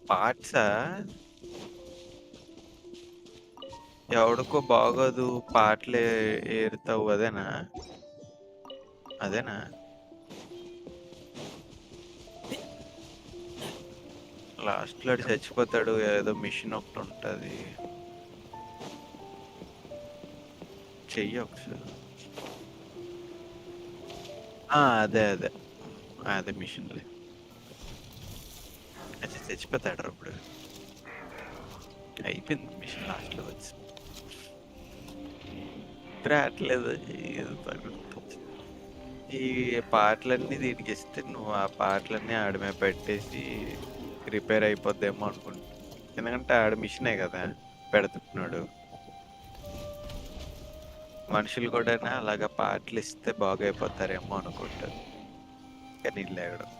K: పార్ట్సా ఎవడికో బాగోదు పాటలు ఏరుతావు అదేనా? అదేనా? లాస్ట్లో వాడు చచ్చిపోతాడు ఏదో మిషన్ ఒకటి ఉంటుంది. చెయ్యి ఒకసారి. అదే అదే అదే మిషన్లే. అది చచ్చిపోతాడు అప్పుడు. అయిపోయింది మిషన్ లాస్ట్లో వచ్చి రావట్లేదు. ఈ పాటలన్నీ దీనికి ఇస్తే నువ్వు ఆ పాటలన్నీ ఆడ మీద పెట్టేసి రిపేర్ అయిపోద్దేమో అనుకుంటా. ఎందుకంటే ఆడ మిషనే కదా పెడుతున్నాడు. మనుషులు కూడా అలాగా పాటలు ఇస్తే బాగైపోతారేమో అనుకుంటారు కానీ లేగడం.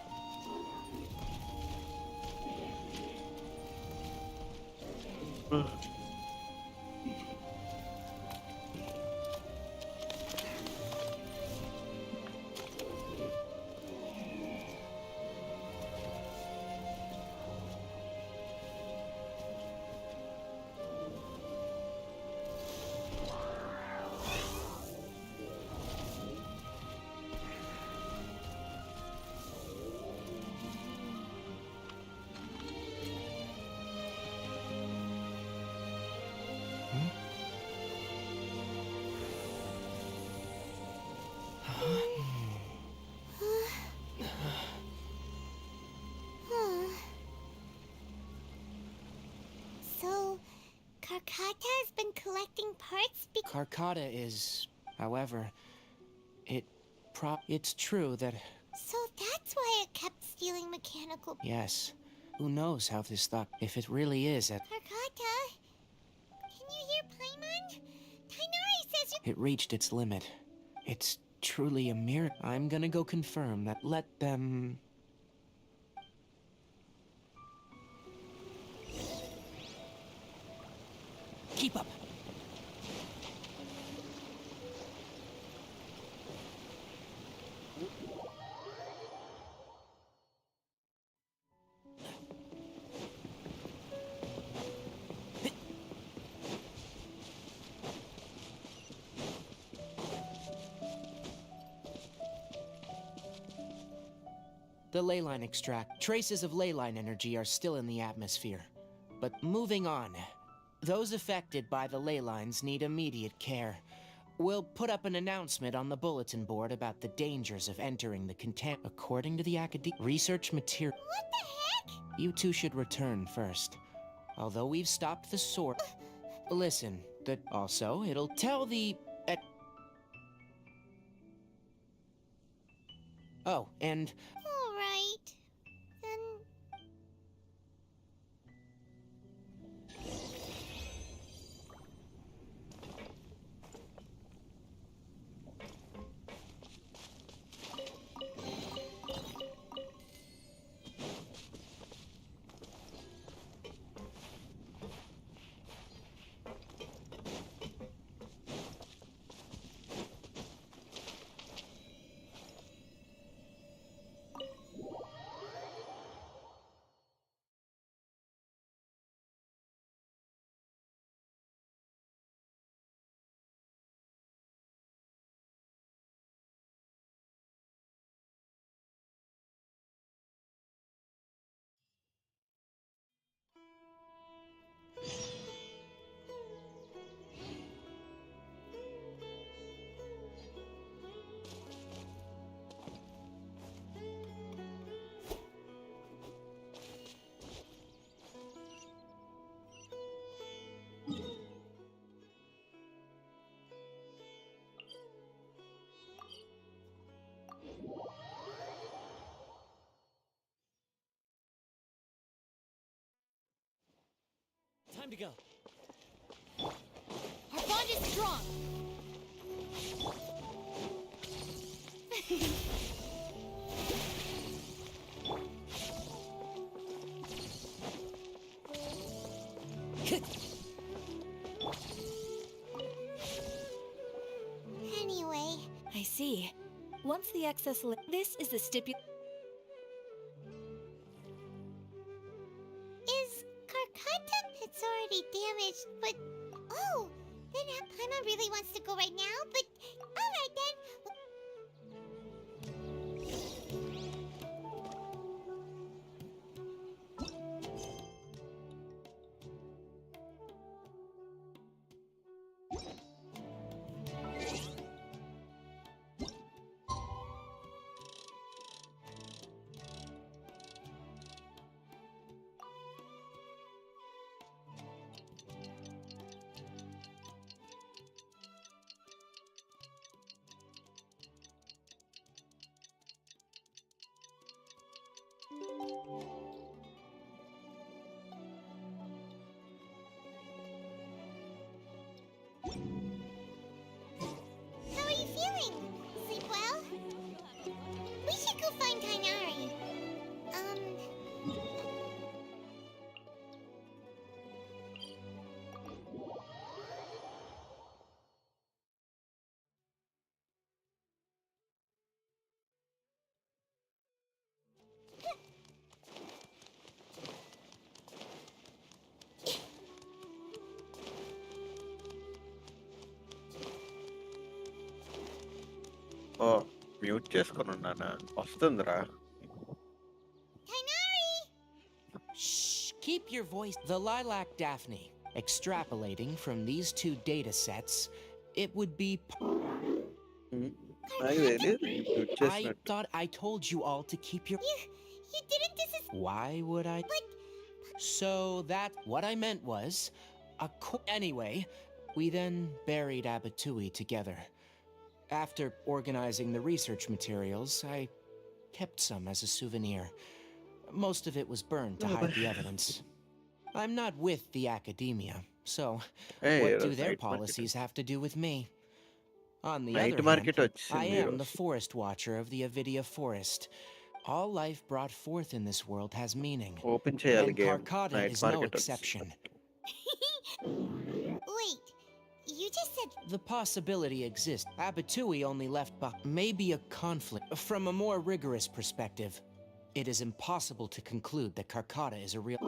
C: So, Karkata has been collecting parts
F: Karkata is, however, it's true that,
C: So that's why it kept stealing mechanical...
F: yes, who knows how this thought, if it really is at,
C: Karkata? Can you hear Paimon? Tainari says you...
F: it reached its limit. It's truly a miracle. I'm gonna go confirm that. Let them... Keep up. The ley line extract. Traces of ley line energy are still in the atmosphere. But moving on. Those affected by the ley lines need immediate care. We'll put up an announcement on the bulletin board about the dangers of entering the According to the research material...
C: What the heck?
F: You two should return first. Although we've stopped the sword... Listen, also, it'll tell the... Oh, and...
C: All right. Then...
G: Time to go.
E: Our bond is strong.
C: Anyway.
E: I see. Once the excess this is the
C: Is Carcata? It's already damaged, but... Oh! Then Paimon really wants to go right now, but... Alright then! How are you feeling? Sleep well? We should go find Kainari.
K: ఓ mute చేసుకొని ఉన్నానా వస్తుందిరా
C: Kainari!
F: Shh, keep your voice. The Lilac Daphne. Extrapolating from these two data sets, it would be.
K: నాకు తెలియదు mute
F: I
K: చేసినట్టు
F: thought I told you all to keep your.
C: You didn't
F: Why would I?
C: But...
F: So that what I meant was, anyway, we then buried Abatui together. After organizing the research materials, I kept some as a souvenir. Most of it was burned to hide the evidence. I'm not with the academia, so
K: Hey,
F: what do
K: that's
F: their
K: night market.
F: policies have to do with me? On the
K: Night
F: other
K: market
F: hand,
K: వచ్చింది
F: I am the
K: ఈరోజు.
F: forest watcher of the Avidia forest. All life brought forth in this world has meaning,
K: open చేయాలి
F: and
K: game
F: Karkata
K: night
F: is no
K: market
F: exception.
C: Wait, you just said...
F: The possibility exists. Abatui only left maybe a conflict. From a more rigorous perspective, it is impossible to conclude that Karkata is a real...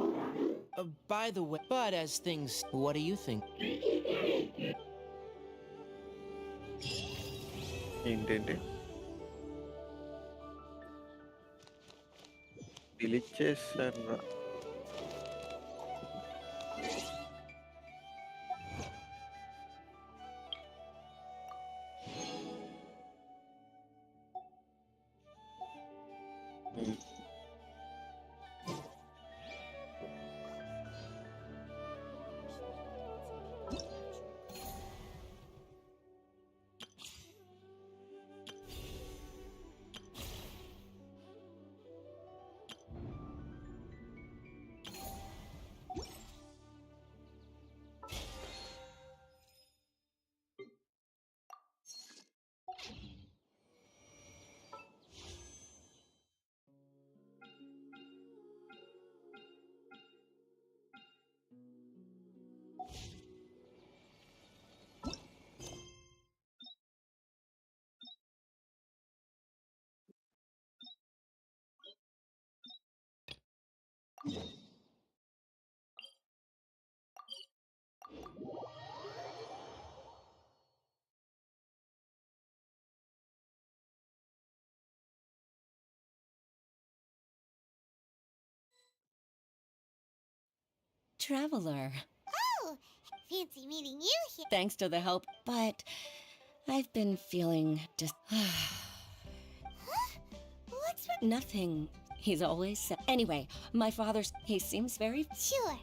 F: by the way, but as things... What do you think?
K: ఏంటంటే delete చేశాను
E: Traveler.
C: Oh, fancy meeting you here.
E: Thanks to the help, but I've been feeling just.
C: What's wrong?
E: Nothing. He's always said. Anyway, my father's. He seems very.
C: Sure.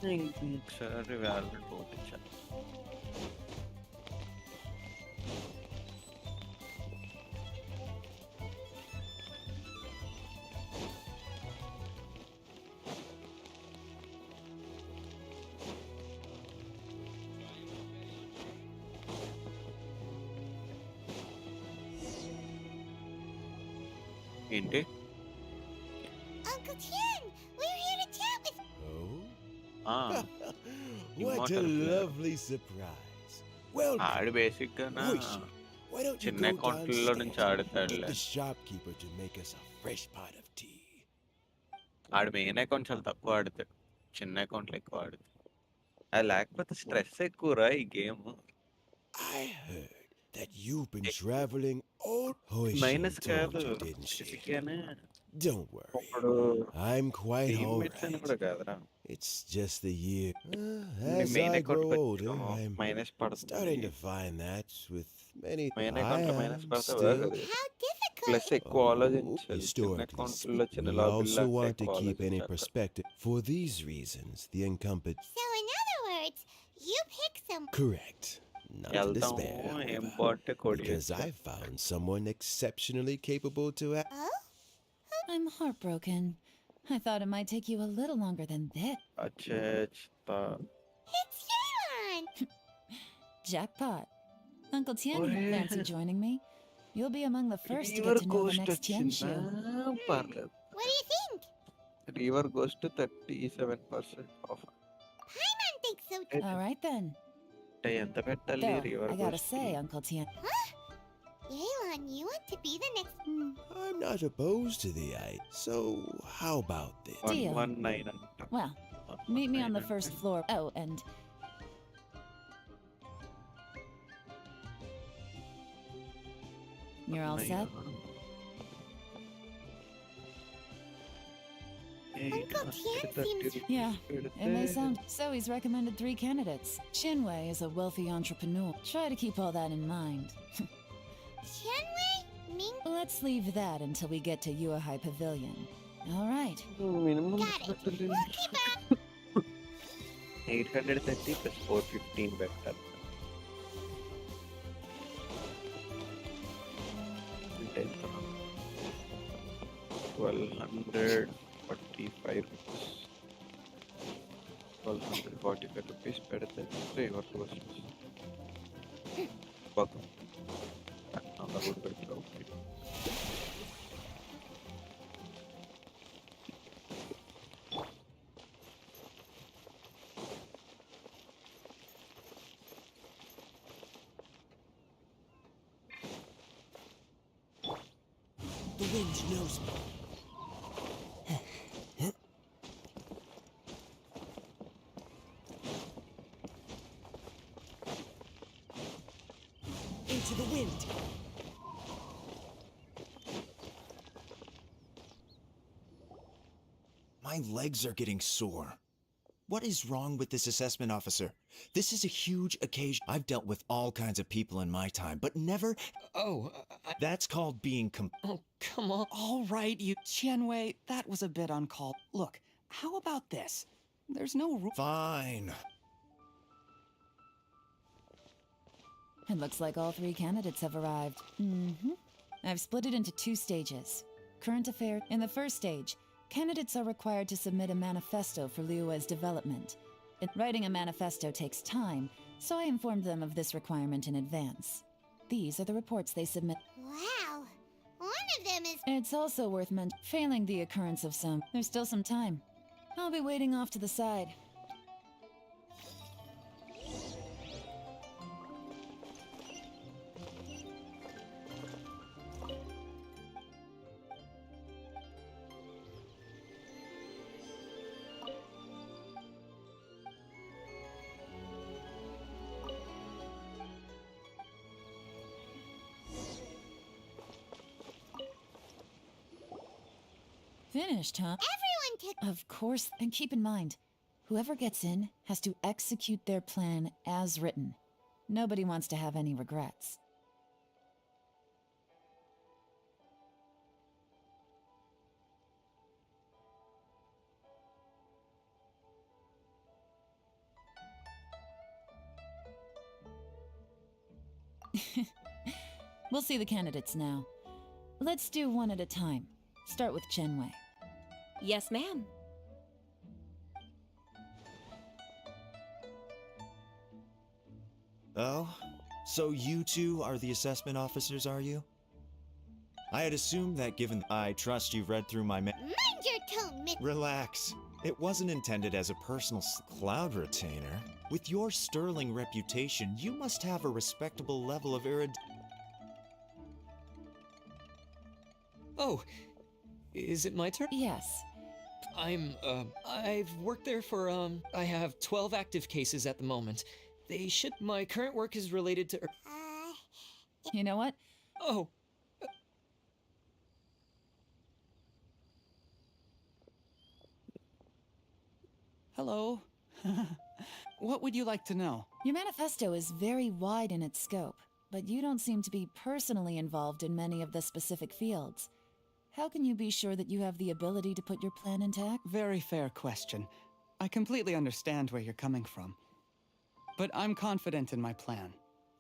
K: ఇంకొకసారి wallet పోపించాను. ఏంటి?
C: Uncle Tian, we're here to chat with.
A: Oh?
K: ఆ,
A: What a
K: immortal player.
A: lovely surprise. Well,
K: ఆడు బేసిక్గా
A: why don't you
K: చిన్న
A: go
K: అకౌంట్లలో నుంచి
A: downstairs and
K: ఆడతాడులే.
A: get the shopkeeper to make us a fresh pot of tea?
K: ఆడు main account చాలా తక్కువ ఆడుతాడు, చిన్న అకౌంట్లు ఎక్కువ ఆడుతాడు. అది లేకపోతే స్ట్రెస్ ఎక్కువరా ఈ game.
A: I heard that you've been traveling all. Hoishin
K: minus
A: told
K: కాదు,
A: you, didn't she?
K: బేసిక్గానే
A: Don't worry.
K: ఇప్పుడు
A: I'm quite all
K: టీమ్మేట్స్ అని కూడా
A: right.
K: కాదురా.
A: It's just the year. As
K: main
A: I
K: account
A: grow older, I'm
K: minus
A: starting
K: పడుతుంది.
A: to find that with many
K: main
A: I
K: account minus
A: am
K: పడితే
A: still.
K: బాగా
C: How difficult.
K: Plus ఎక్కువ ఆలోచించాలి. చిన్న
A: Historically
K: అకౌంట్లో
A: speaking,
K: చిన్న
A: we
K: లాబీల్లో
A: also want to
K: ఎక్కువ
A: keep any
K: ఆలోచించాలి.
A: perspective. For these reasons, the incumbent.
C: So in other words, you pick some.
A: Correct. Not to
K: వెళ్తాము
A: despair,
K: ఏం
A: however,
K: బాగుంటే కొడి
A: because I found someone exceptionally capable to act.
C: Oh?
E: I'm heartbroken. I thought it might take you a little longer than this.
K: అచ్చేచ్తా.
C: It's Yelan!
E: Jackpot. Uncle Tian
K: What?
E: fancy joining me. You'll be among the first to
K: river
E: get to know the
K: ghost
E: next
K: వచ్చిందా?
E: genshin.
K: పర్లేదు.
C: What do you think?
K: River ghost 37% of.
C: Paimon thinks so too.
E: All right then.
K: అంటే ఎంత పెట్టాలి
E: Though,
K: river
E: I gotta
K: ghost?
E: say, Uncle Tian,
C: Yelan, you want to be the next.
A: I'm not opposed to the idea. So, how about this?
E: Deal.
K: 119 అంట.
E: well, meet me on the
K: 119
E: first
K: అంటే.
E: floor. Oh, and you're all set?
C: Uncle Tian seems.
E: Yeah, it may sound so. He's recommended 3 candidates. Shinwei is a wealthy entrepreneur. Try to keep all that in mind.
C: Shenwei? Ming?
E: Let's leave that until we get to Yuehai Pavilion. All right.
K: Minimum
C: Got it. We'll keep it up.
K: 830 plus 415 పెట్టాలి. అంటే ఎంత? 1245 rupees. 1245 rupees పెడితే river ghost బాగా అలా కూడా పెట్టా. Okay.
A: The wind knows me. Into the wind.
M: My legs are getting sore. What is wrong with this assessment officer? This is a huge occasion. I've dealt with all kinds of people in my time, but never.
G: Oh,
M: That's called being
G: oh, come on. All right, you Qianwei, that was a bit uncalled. Look, how about this? There's no rule.
M: fine.
E: It looks like all 3 candidates have arrived. I've split it into 2 stages. Current affair. In the first stage, candidates are required to submit a manifesto for Liyue's development. Writing a manifesto takes time, so I informed them of this requirement in advance. These are the reports they submit.
C: Wow. One of them is.
E: It's also worth mentioning, failing the occurrence of some, there's still some time. I'll be waiting off to the side. Finished, huh?
C: Everyone took.
E: Of course, and keep in mind, whoever gets in has to execute their plan as written. Nobody wants to have any regrets. We'll see the candidates now. Let's do one at a time. Start with Chenwei.
N: Yes, ma'am.
M: Oh? So you two are the assessment officers, are you? I had assumed that given I trust you've read through my
C: Mind your tone, Miss.
M: Relax. It wasn't intended as a personal cloud retainer. With your sterling reputation, you must have a respectable level of
O: Oh, is it my turn?
E: Yes.
O: I've worked there for, I have 12 active cases at the moment. My current work is related to...
E: You know what?
O: Oh.
J: Hello. What would you like to know?
E: Your manifesto is very wide in its scope, but you don't seem to be personally involved in many of the specific fields. How can you be sure that you have the ability to put your plan into act?
J: Very fair question. I completely understand where you're coming from. But I'm confident in my plan.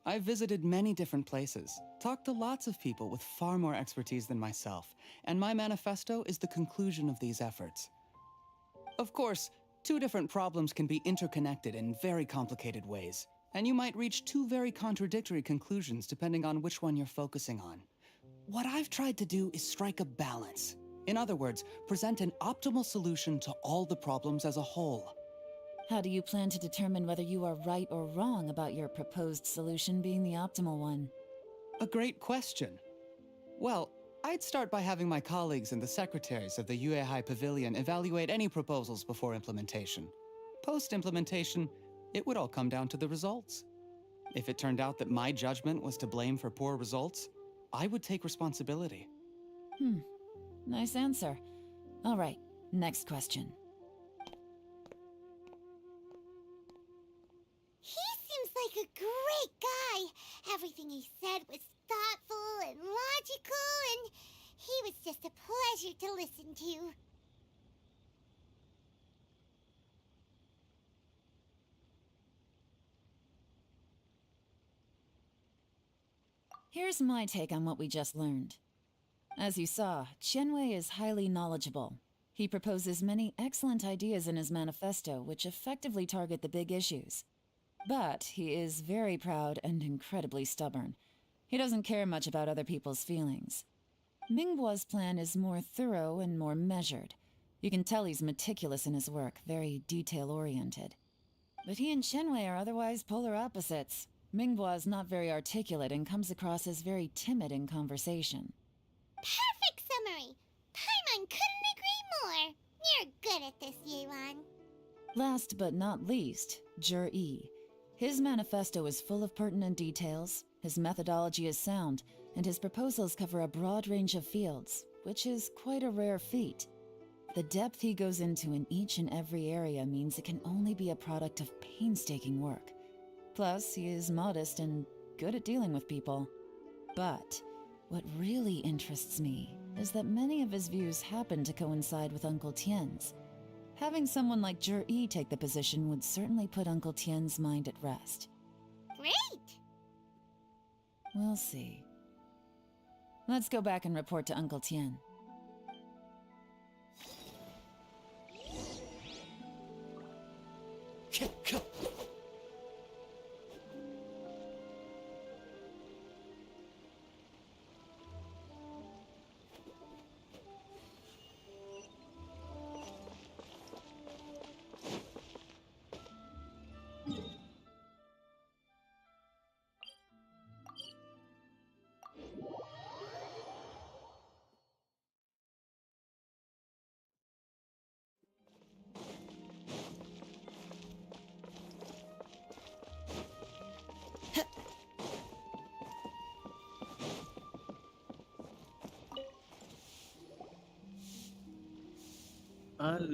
J: I've visited many different places, talked to lots of people with far more expertise than myself, and my manifesto is the conclusion of these efforts. Of course, two different problems can be interconnected in very complicated ways, and you might reach two very contradictory conclusions depending on which one you're focusing on. What I've tried to do is strike a balance. In other words, present an optimal solution to all the problems as a whole.
E: How do you plan to determine whether you are right or wrong about your proposed solution being the optimal one?
J: A great question. Well, I'd start by having my colleagues and the secretaries of the Yuehai Pavilion evaluate any proposals before implementation. Post-implementation, it would all come down to the results. If it turned out that my judgment was to blame for poor results, I would take responsibility.
E: Nice answer. All right, next question.
C: He seems like a great guy. Everything he said was thoughtful and logical, and he was just a pleasure to listen to.
E: Here's my take on what we just learned. As you saw, Chenwei is highly knowledgeable. He proposes many excellent ideas in his manifesto which effectively target the big issues. But he is very proud and incredibly stubborn. He doesn't care much about other people's feelings. Mingboa's plan is more thorough and more measured. You can tell he's meticulous in his work, very detail-oriented. But he and Chenwei are otherwise polar opposites. Mingboa is not very articulate and comes across as very timid in conversation.
C: Perfect summary! Paimon couldn't agree more! You're good at this, Yewan.
E: Last but not least, Jur-E. His manifesto is full of pertinent details, his methodology is sound, and his proposals cover a broad range of fields, which is quite a rare feat. The depth he goes into in each and every area means it can only be a product of painstaking work. Plus, he is modest and good at dealing with people. But what really interests me is that many of his views happen to coincide with Uncle Tien's. Having someone like Jur-E take the position would certainly put Uncle Tien's mind at rest.
C: Great!
E: We'll see. Let's go back and report to Uncle Tien.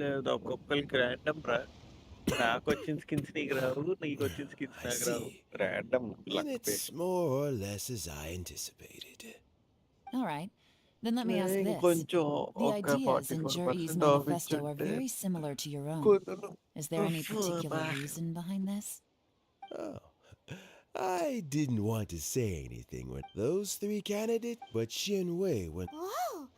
K: లేదు ఒక్కొక్కరికి random రా నాకు వచ్చిన skins నీకు రావు నీకు వచ్చిన skins నాకు రావు random
P: And it's more or less as I anticipated.
E: All right. Then let me ask
K: నేను
E: this.
K: కొంచెం
E: The
K: ఒక
E: ideas in Jur-E's
K: 44% of
E: manifesto are
K: ఇచ్చుంటే
E: very similar to your own.
K: కుదరదు.
E: Is there any particular reason behind this?
P: Oh, I didn't want to say anything when those three candidates, but Shen Wei when
C: Whoa!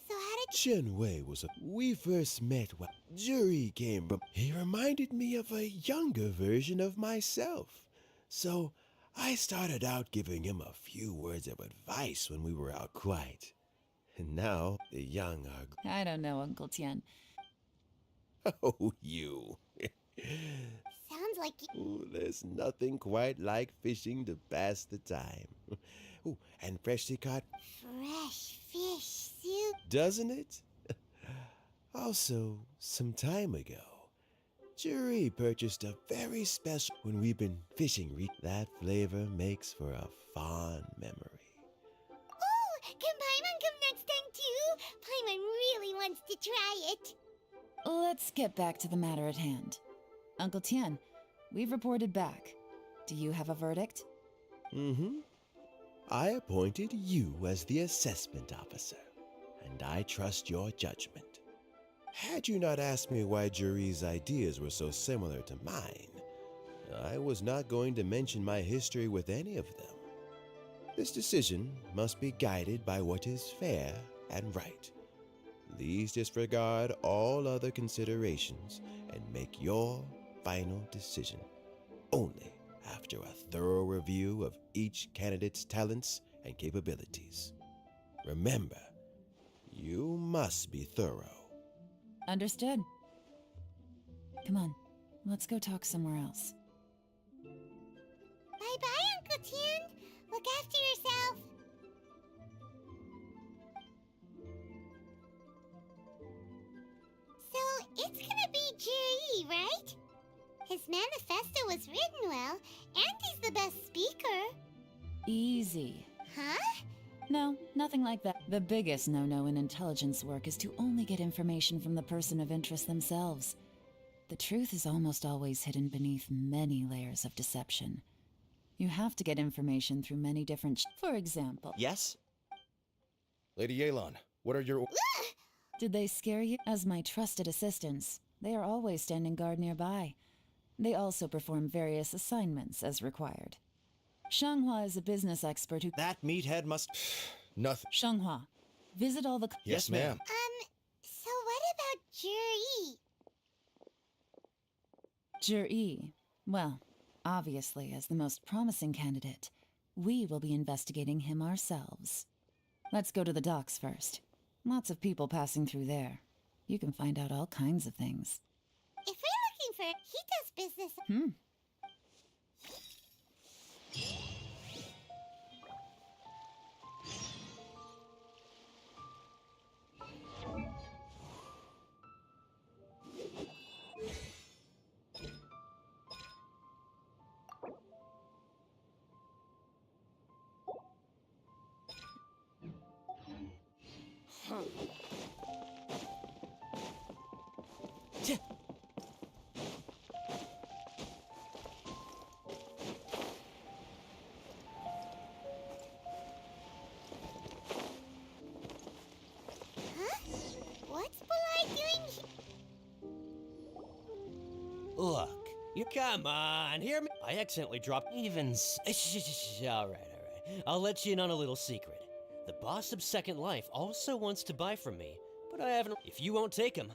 C: So how did
P: Shen Wei was we first met when jury came from. He reminded me of a younger version of myself. So I started out giving him a few words of advice when we were out quiet. And now the young are.
E: I don't know, Uncle Tian.
P: Oh, you.
C: sounds like you...
P: Ooh, there's nothing quite like fishing to pass the time. Ooh, and freshly caught.
C: Fresh fish soup.
P: Doesn't it? Also, some time ago, Jury purchased a very special when we've been fishing. That flavor makes for a fond memory.
C: Oh, can Paimon come next time too? Paimon really wants to try it.
E: Let's get back to the matter at hand. Uncle Tian, we've reported back. Do you have a verdict?
P: Mm-hmm. I appointed you as the assessment officer, and I trust your judgment. Had you not asked me why Jury's ideas were so similar to mine, I was not going to mention my history with any of them. This decision must be guided by what is fair and right. Please disregard all other considerations and make your final decision only after a thorough review of each candidate's talents and capabilities. Remember, you must be thorough.
E: Understood. Come on, let's go talk somewhere else.
C: Bye-bye, Uncle Tian. Look after yourself. So, it's gonna be Jiri, right? His manifesto was written well, and he's the best speaker.
E: Easy.
C: Huh?
E: No, nothing like that. The biggest no-no in intelligence work is to only get information from the person of interest themselves. The truth is almost always hidden beneath many layers of deception. You have to get information through many different For example...
M: Yes?
I: Lady Yelan, what are your...
E: Did they scare you? As my trusted assistants, they are always standing guard nearby. They also perform various assignments as required. Shanghua is a business expert who...
M: That meathead must...
I: Nothing.
E: Shanghua, visit all the...
I: Yes, ma'am.
C: So what about Jiri?
E: Jiri, well, obviously as the most promising candidate, we will be investigating him ourselves. Let's go to the docks first. Lots of people passing through there. You can find out all kinds of things.
C: If we're looking for... He does business... What's Polite doing here?
Q: Look, you come on, hear me? I accidentally dropped all right. I'll let you in on a little secret. The boss of Second Life also wants to buy from me, but I haven't. If you won't take him,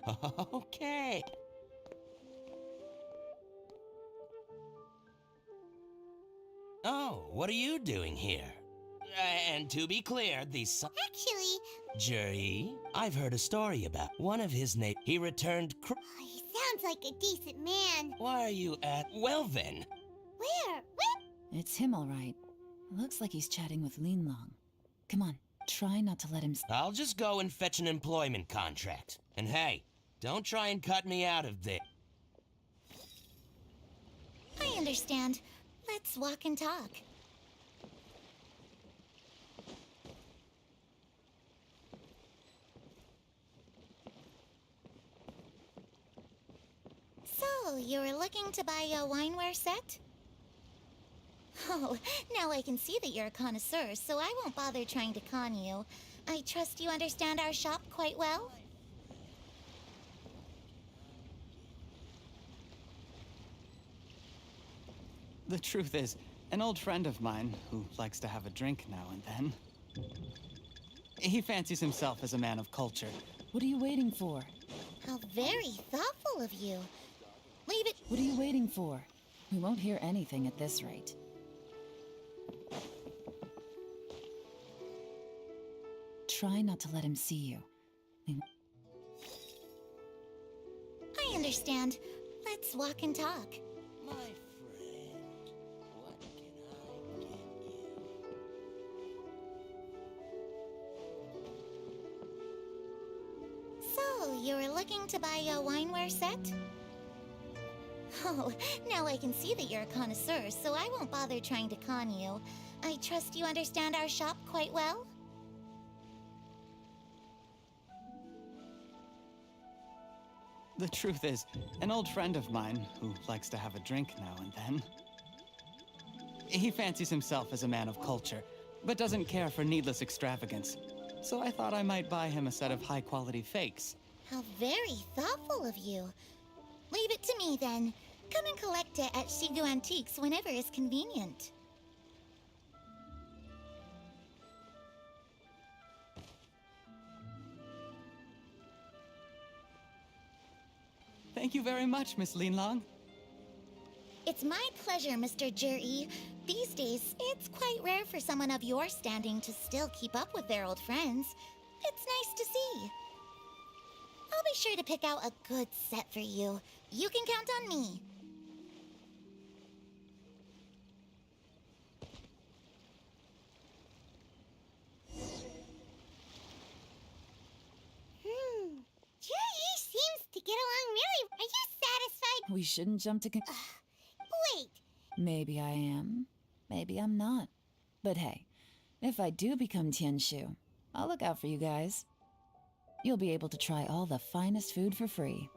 Q: okay. Oh, what are you doing here? And to be clear,
C: Actually...
Q: Jury, I've heard a story about one of his He returned
C: he sounds like a decent man.
Q: Why are you at... Well then.
C: Where?
E: It's him, all right. Looks like he's chatting with Lin Long. Come on, try not to let him...
Q: I'll just go and fetch an employment contract. And hey, don't try and cut me out of this.
C: I understand. Let's walk and talk. So, you were looking to buy a wineware set? Oh, now I can see that you're a connoisseur, so I won't bother trying to con you. I trust you understand our shop quite well?
J: The truth is, An old friend of mine who likes to have a drink now and then. He fancies himself as a man of culture.
E: What are you waiting for?
C: How very thoughtful of you. Leave it.
E: What are you waiting for? We won't hear anything at this rate. Try not to let him see you.
C: I understand. Let's walk and talk.
Q: My friend, what can I get you?
C: So, you were looking to buy a wineware set? Oh, now I can see that you're a connoisseur, so I won't bother trying to con you. I trust you understand our shop quite well?
J: The truth is, an old friend of mine who likes to have a drink now and then. He fancies himself as a man of culture, but doesn't care for needless extravagance. So I thought I might buy him a set of high-quality fakes.
C: How very thoughtful of you. Leave it to me, then. Come and collect it at Shigu Antiques whenever is convenient.
J: Thank you very much, Miss Linlong.
C: It's my pleasure, Mr. Juri. These days, it's quite rare for someone of your standing to still keep up with their old friends. It's nice to see. I'll be sure to pick out a good set for you. You can count on me.
R: Juri seems to get along really. Are you satisfied?
E: We shouldn't jump to
R: Wait.
E: Maybe I am. Maybe I'm not. But hey, if I do become Tianshu, I'll look out for you guys. You'll be able to try all the finest food for free.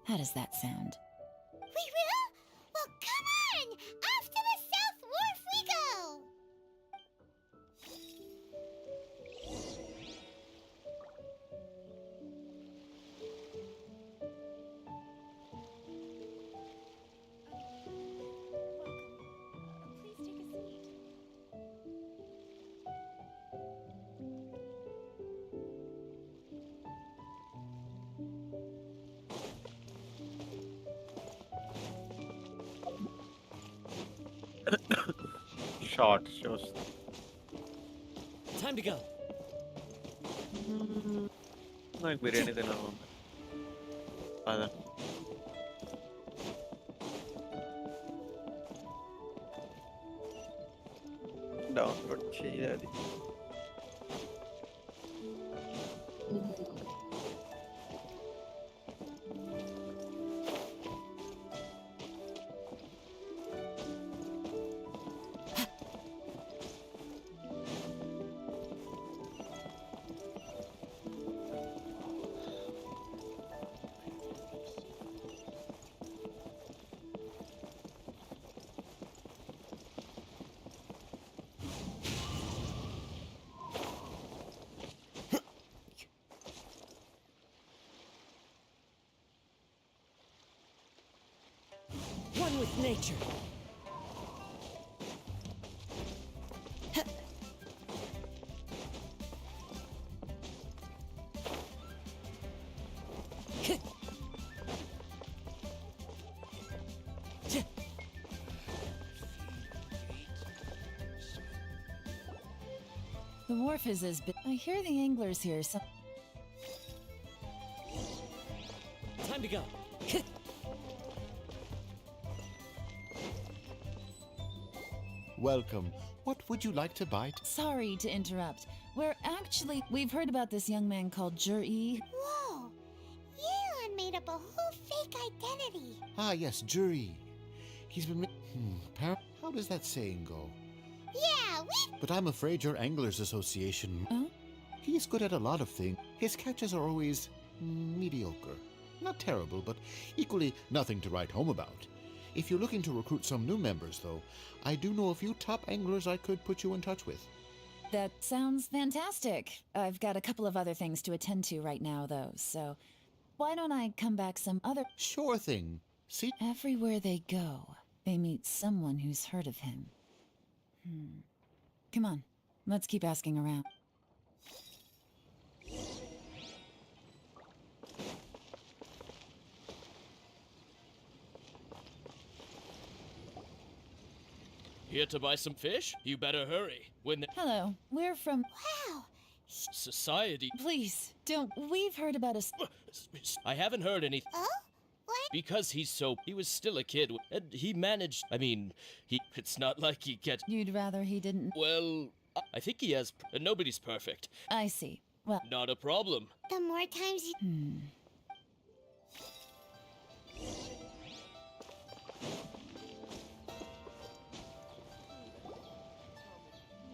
E: How does that sound?
R: We will? Well, come on! Off to the South Wharf we go!
C: Please take a seat.
K: Short shows
Q: Time to go.
K: నాకు బిర్యానీ తినాలి పద download చేయాలి
Q: One with nature.
E: The wharf is as big. I hear the anglers here.
Q: Time to go.
I: Welcome. What would you like to buy?
E: Sorry to interrupt. We've heard about this young man called Juri.
R: Whoa! Yelan made up a whole fake identity.
I: Ah, yes, Juri. He's been... How does that saying go?
R: Yeah,
I: But I'm afraid your Anglers Association...
E: Huh?
I: He's good at a lot of things. His catches are always... mediocre. Not terrible, but equally nothing to write home about. If you're looking to recruit some new members, though, I do know a few top anglers I could put you in touch with.
E: That sounds fantastic. I've got a couple of other things to attend to right now, though, so why don't I come back some other...
I: Sure thing. See?
E: Everywhere they go, they meet someone who's heard of him. Come on, let's keep asking around.
S: Here to buy some fish? You better hurry.
E: Hello, we're from...
R: Wow!
S: Society.
E: Please, don't... We've heard about us...
S: I haven't heard anything.
R: Oh? What?
S: Because he was still a kid, and he managed, it's not like he gets...
E: You'd rather he didn't...
S: Well, I think he has, nobody's perfect.
E: I see. Well...
S: Not a problem.
R: The more times you...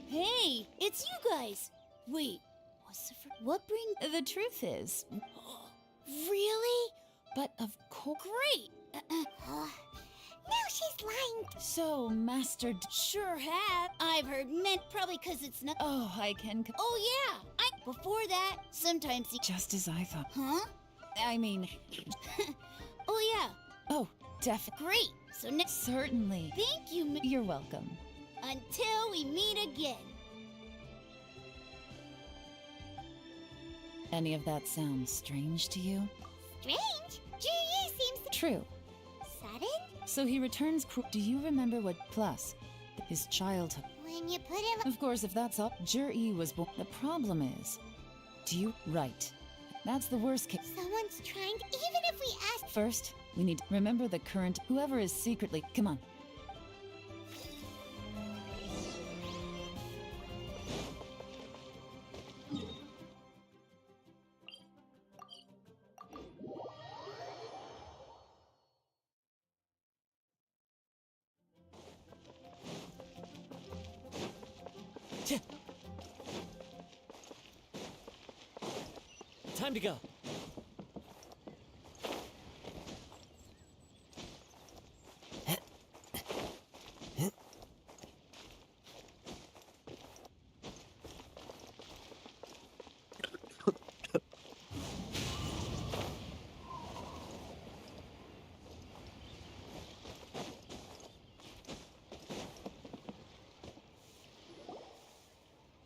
T: Hey, it's you guys! Wait, what bring...
E: The truth is...
T: Really?
E: But of course...
T: Great!
R: Now she's lying.
E: So, Master...
T: Sure have. I've heard men... Probably because it's not...
E: Oh, I can...
T: Oh, yeah! Before that, sometimes he...
E: Just as I thought.
T: Huh?
E: I mean...
T: Oh, yeah.
E: Oh, definitely.
T: Great! So next...
E: Certainly.
T: Thank you,
E: You're welcome.
T: Until we meet again.
E: Any of that sound strange to you?
R: Strange? Ji seems...
E: True.
R: Sudden?
E: So he returns... Do you remember what... Plus, his childhood...
R: When you put it...
E: Of course, if that's all... Jur-E was born... The problem is... Do you... Right. That's the worst case.
R: Someone's trying... Even if we ask...
E: First, we need... Remember the current... Whoever is secretly... Come on.
Q: Time to go.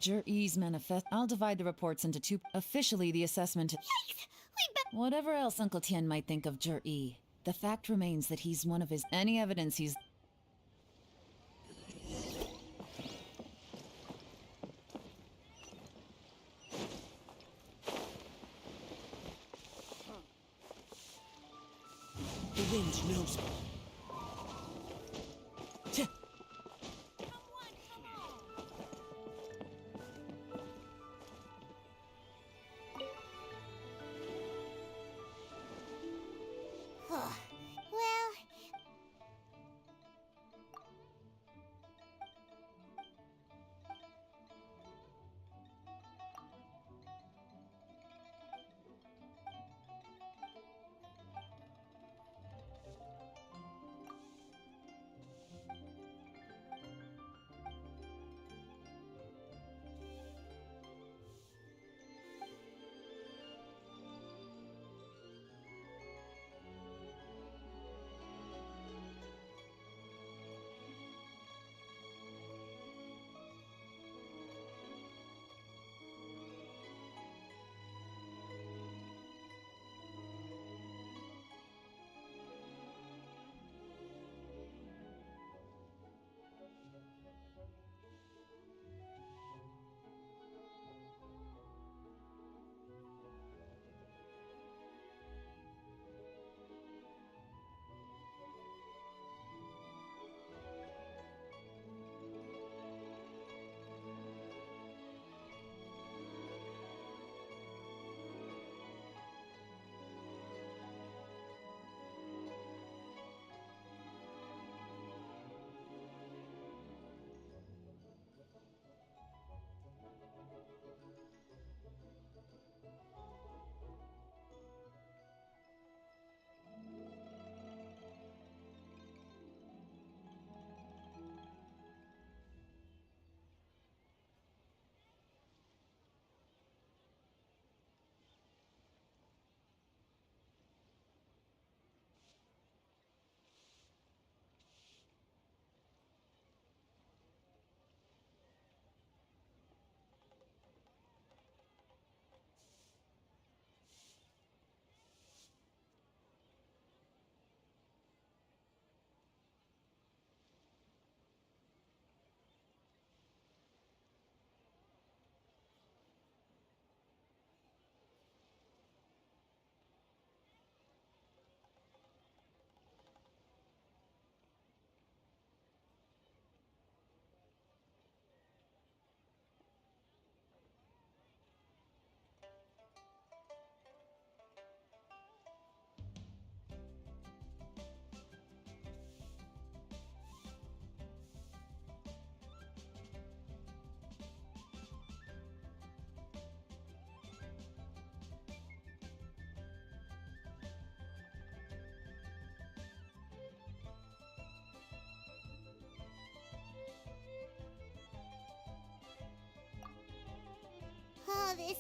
E: Jur-E's manifest. I'll divide the reports into two. Officially, the assessment.
R: Yikes!
E: Whatever else Uncle Tien might think of Jur-E, the fact remains that he's one of his. Any evidence he's.
Q: The wind knows me.
R: Well... all this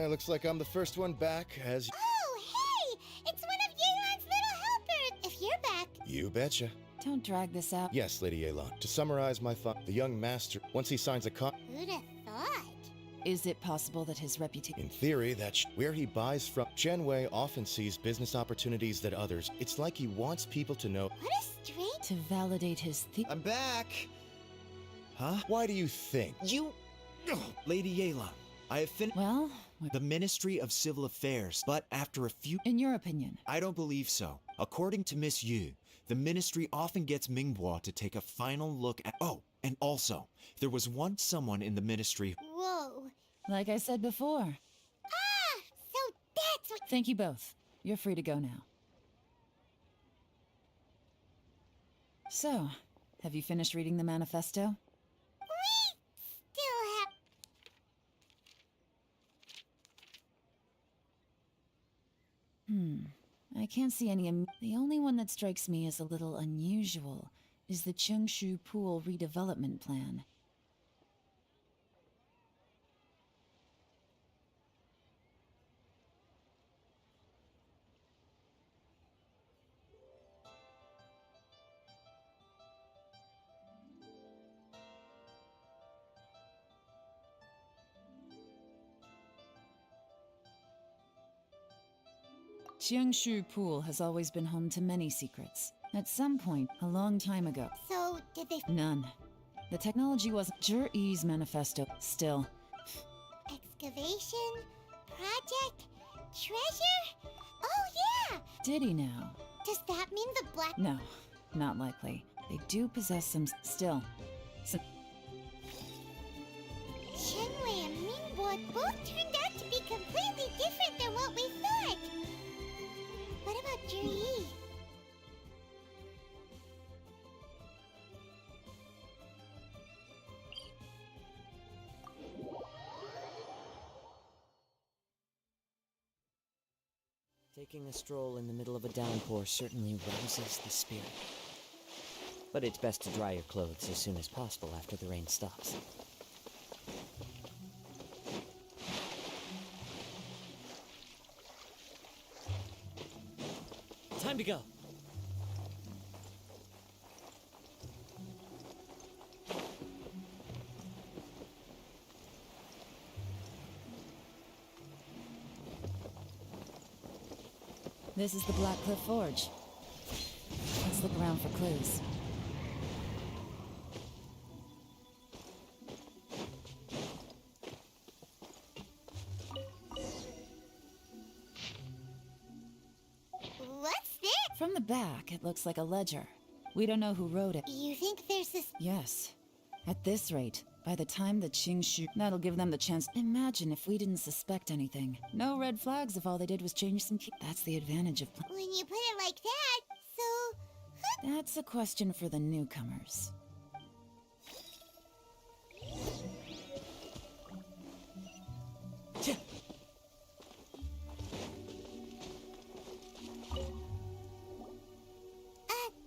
P: Looks like I'm the first one back, as
R: Oh, hey! It's one of Yelan's little helpers! If you're back...
P: you betcha.
E: Don't drag this out.
P: Yes, Lady Yelan. To summarize my thought, the young master, once he signs a
R: Who'd have thought?
E: Is it possible that his reputation...
P: In theory, that's where he buys from. Genwei often sees business opportunities that others. It's like he wants people to know.
R: What a strange...
E: To validate his
M: I'm back! Huh?
P: Why do you think?
M: You... Lady Yelan, I have finished...
E: Well...
M: the Ministry of Civil Affairs, but after a few...
E: In your opinion?
M: I don't believe so. According to Miss Yu, the Ministry often gets Mingbois to take a final look at... Oh, and also, there was once someone in the Ministry...
R: Whoa.
E: Like I said before.
R: Ah! So that's what...
E: Thank you both. You're free to go now. So, have you finished reading the manifesto?
R: We still have...
E: I can't see any... The only one that strikes me as a little unusual is the Chengshu Pool redevelopment plan. Chengshu Pool has always been home to many secrets. At some point, a long time ago.
R: So, did they...
E: None. The technology wasn't... Zhi-Yi's manifesto. Still.
R: Excavation? Project? Treasure? Oh, yeah!
E: Did he now?
R: Does that mean the black...
E: No, not likely. They do possess some... Still. Some...
R: Shenwei and Mingbo both turned out to be completely different than what we thought. What about Zhi-Yi?
D: Taking a stroll in the middle of a downpour certainly rouses the spirit. But it's best to dry your clothes as soon as possible after the rain stops.
Q: Time to go.
E: This is the Black Cliff Forge. Let's look around for clues.
R: What's this?
E: From the back, it looks like a ledger. We don't know who wrote it.
R: You think there's this...
E: Yes. At this rate, by the time the Chengshu... That'll give them the chance... Imagine if we didn't suspect anything. No red flags if all they did was change some key... That's the advantage of...
R: When you put it like that, so... Huh?
E: That's a question for the newcomers.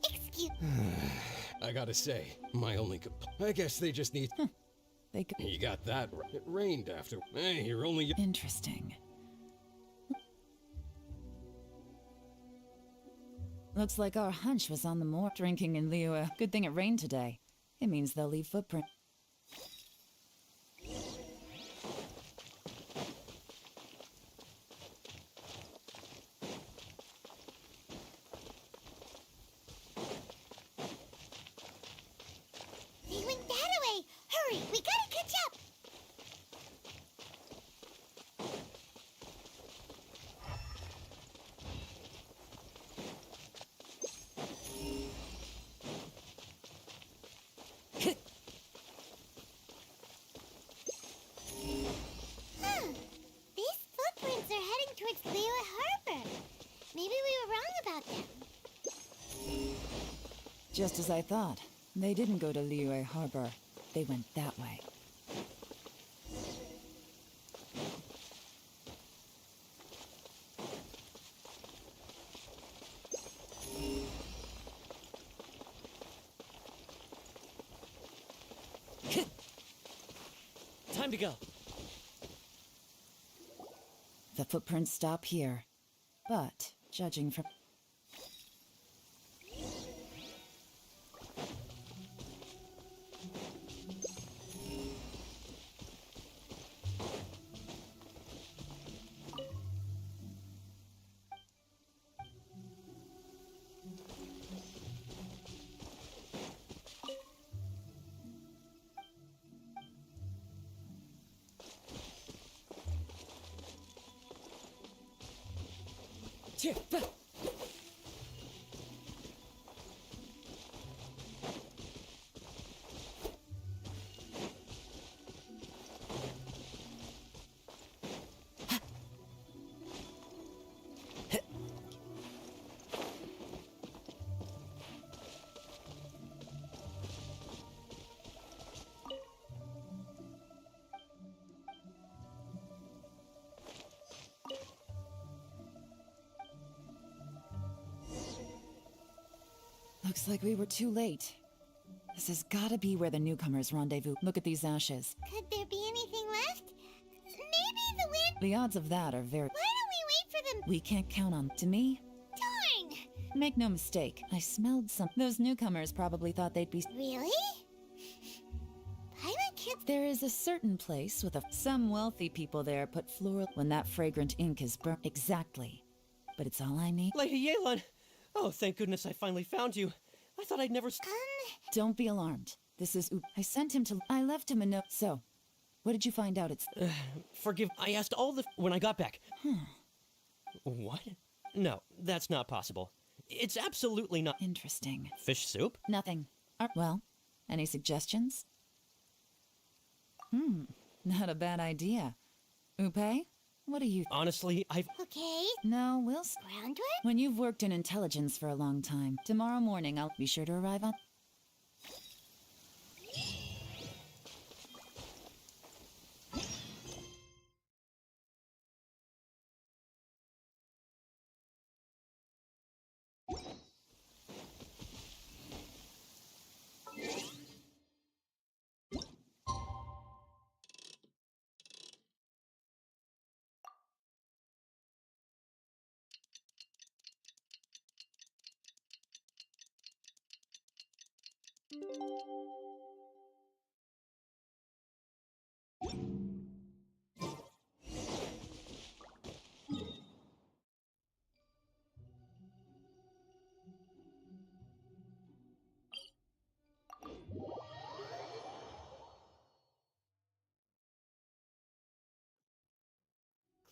R: Excuse...
U: I gotta say, my only I guess they just need...
E: They could...
U: You got that right. It rained after... Hey, you're only...
E: Interesting. Looks like our hunch was on the moor. Drinking in Liyue. Good thing it rained today. It means they'll leave footprint.
R: They went that way! Hurry, we gotta catch up! Huh. These footprints are heading towards Liyue Harbor. Maybe we were wrong about them.
E: Just as I thought. They didn't go to Liyue Harbor. They went that way.
Q: Time to go.
E: The footprints stop here. But, judging from... Looks like we were too late. This has gotta be where the newcomers rendezvous. Look at these ashes.
R: Could there be anything left? Maybe the wind...
E: The odds of that are very...
R: Why don't we wait for them?
E: We can't count on... To me?
R: Darn!
E: Make no mistake, I smelled some... Those newcomers probably thought they'd be...
R: Really? Pilot kids...
E: There is a certain place with some wealthy people there put floral... When that fragrant ink is burnt... Exactly. But it's all I need.
Q: Lady Yelan! Oh, thank goodness I finally found you. I thought I'd never...
E: Don't be alarmed. This is... I sent him to... I left him a note. So, what did you find out it's...
Q: Forgive... I asked all the... When I got back. What? No, that's not possible. It's absolutely not...
E: Interesting.
Q: Fish soup?
E: Nothing. Well, any suggestions? Not a bad idea. Upe? What do you...
Q: Honestly, I've...
R: Okay.
E: No, we'll...
R: Groundwork?
E: When you've worked in intelligence for a long time, tomorrow morning I'll be sure to arrive on...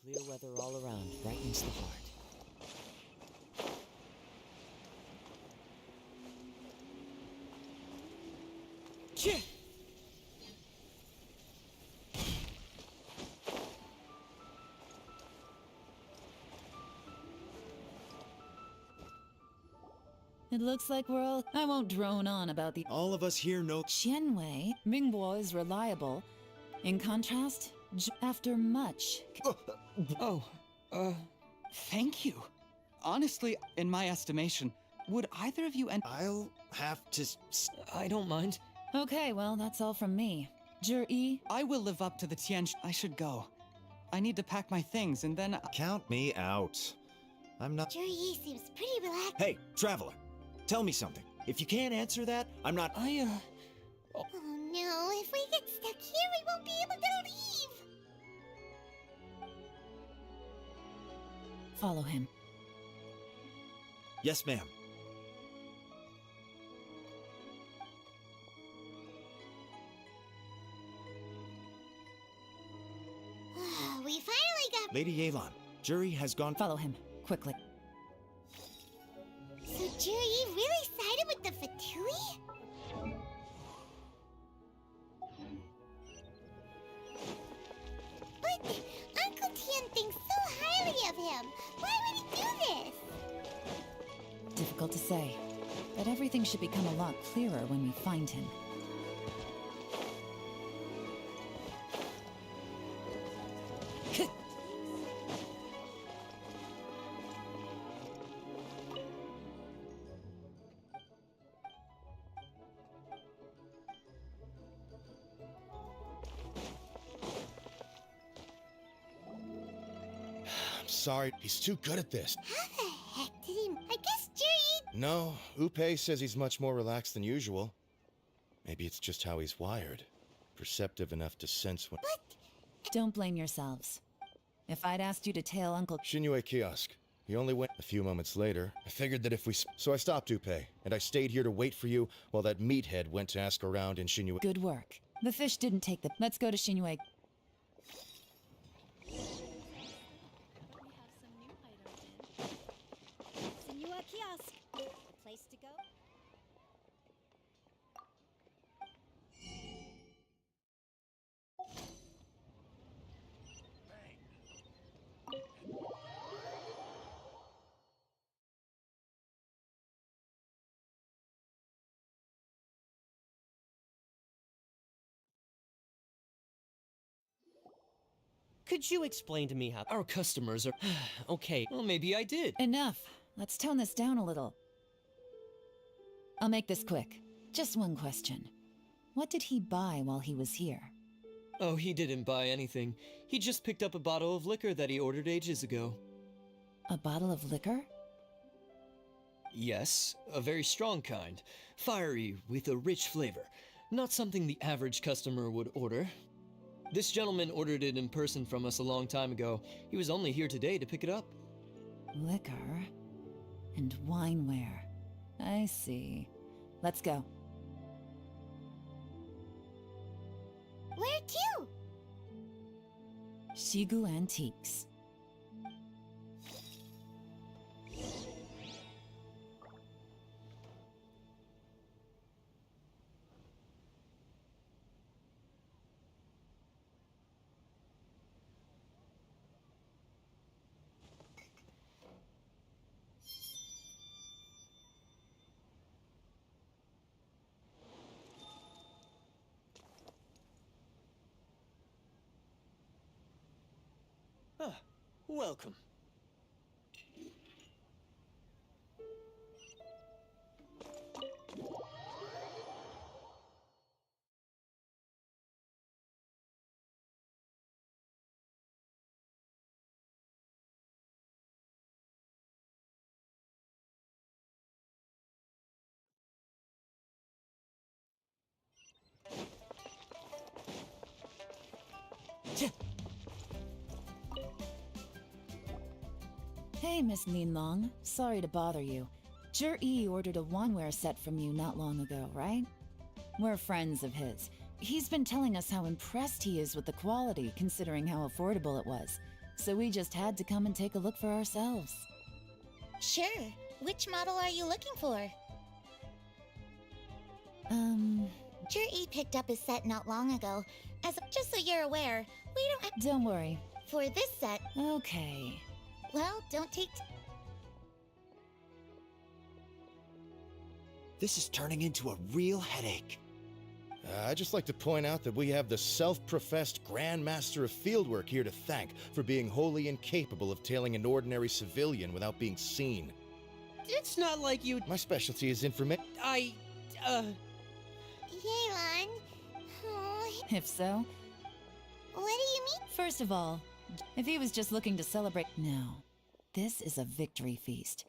D: Clear weather all around brightens the heart.
E: It looks like we're all... I won't drone on about the...
M: All of us here know...
E: Qianwei, Mingbo is reliable. In contrast, after much...
J: Thank you. Honestly, in my estimation, would either of you...
M: I'll have to...
O: I don't mind.
E: Okay, well, that's all from me. Zhi,
J: I will live up to the Tian... I should go. I need to pack my things and then...
M: Count me out. I'm not...
R: Zhi seems pretty relaxed.
M: Hey, traveler. Tell me something. If you can't answer that, I'm not...
R: Oh no, if we get stuck here, we won't be able to leave!
E: follow him.
M: Yes, ma'am.
R: We finally got...
M: Lady Yelan, Jury has gone...
E: Follow him, quickly.
R: So Jury really sided with the Fatui? But Uncle Tian thinks so highly of him. Why would he do this?
E: Difficult to say, but everything should become a lot clearer when we find him.
B: sorry. He's too good at this.
R: How the heck did he... I guess Jerry...
B: No, Upe says he's much more relaxed than usual. Maybe it's just how he's wired. Perceptive enough to sense when...
E: Don't blame yourselves. If I'd asked you to tail Uncle...
B: Shinue Kiosk. He only went a few moments later. I figured that if we... So I stopped Upe, and I stayed here to wait for you while that meathead went to ask around in Shinue...
E: Good work. The fish didn't take the... Let's go to Shinue.
T: Senua Kiosk. Place to go?
Q: Could you explain to me how our customers are... Okay, well, maybe I did.
E: Enough. Let's tone this down a little. I'll make this quick. Just one question. What did he buy while he was here?
O: Oh, he didn't buy anything. He just picked up a bottle of liquor that he ordered ages ago.
E: A bottle of liquor?
O: Yes, a very strong kind. Fiery, with a rich flavor. Not something the average customer would order. This gentleman ordered it in person from us a long time ago. He was only here today to pick it up.
E: Liquor and wineware. I see. Let's go.
R: Where to?
E: Shigu Antiques.
O: Ah, welcome.
E: Hey, Miss Ninlong. Sorry to bother you. Zhi ordered a wanware set from you not long ago, right? We're friends of his. He's been telling us how impressed he is with the quality, considering how affordable it was. So we just had to come and take a look for ourselves.
C: Sure. Which model are you looking for? Zhi picked up his set not long ago. Just so you're aware, we don't...
E: Don't worry.
C: For this set...
E: Okay.
C: Well, don't take...
M: This is turning into a real headache.
B: I'd just like to point out that we have the self-professed Grand Master of Fieldwork here to thank for being wholly incapable of tailing an ordinary civilian without being seen.
Q: It's not like you...
B: My specialty is information.
R: Yelan. Oh,
E: If so...
R: what do you mean?
E: First of all, if he was just looking to celebrate... No. This is a victory feast.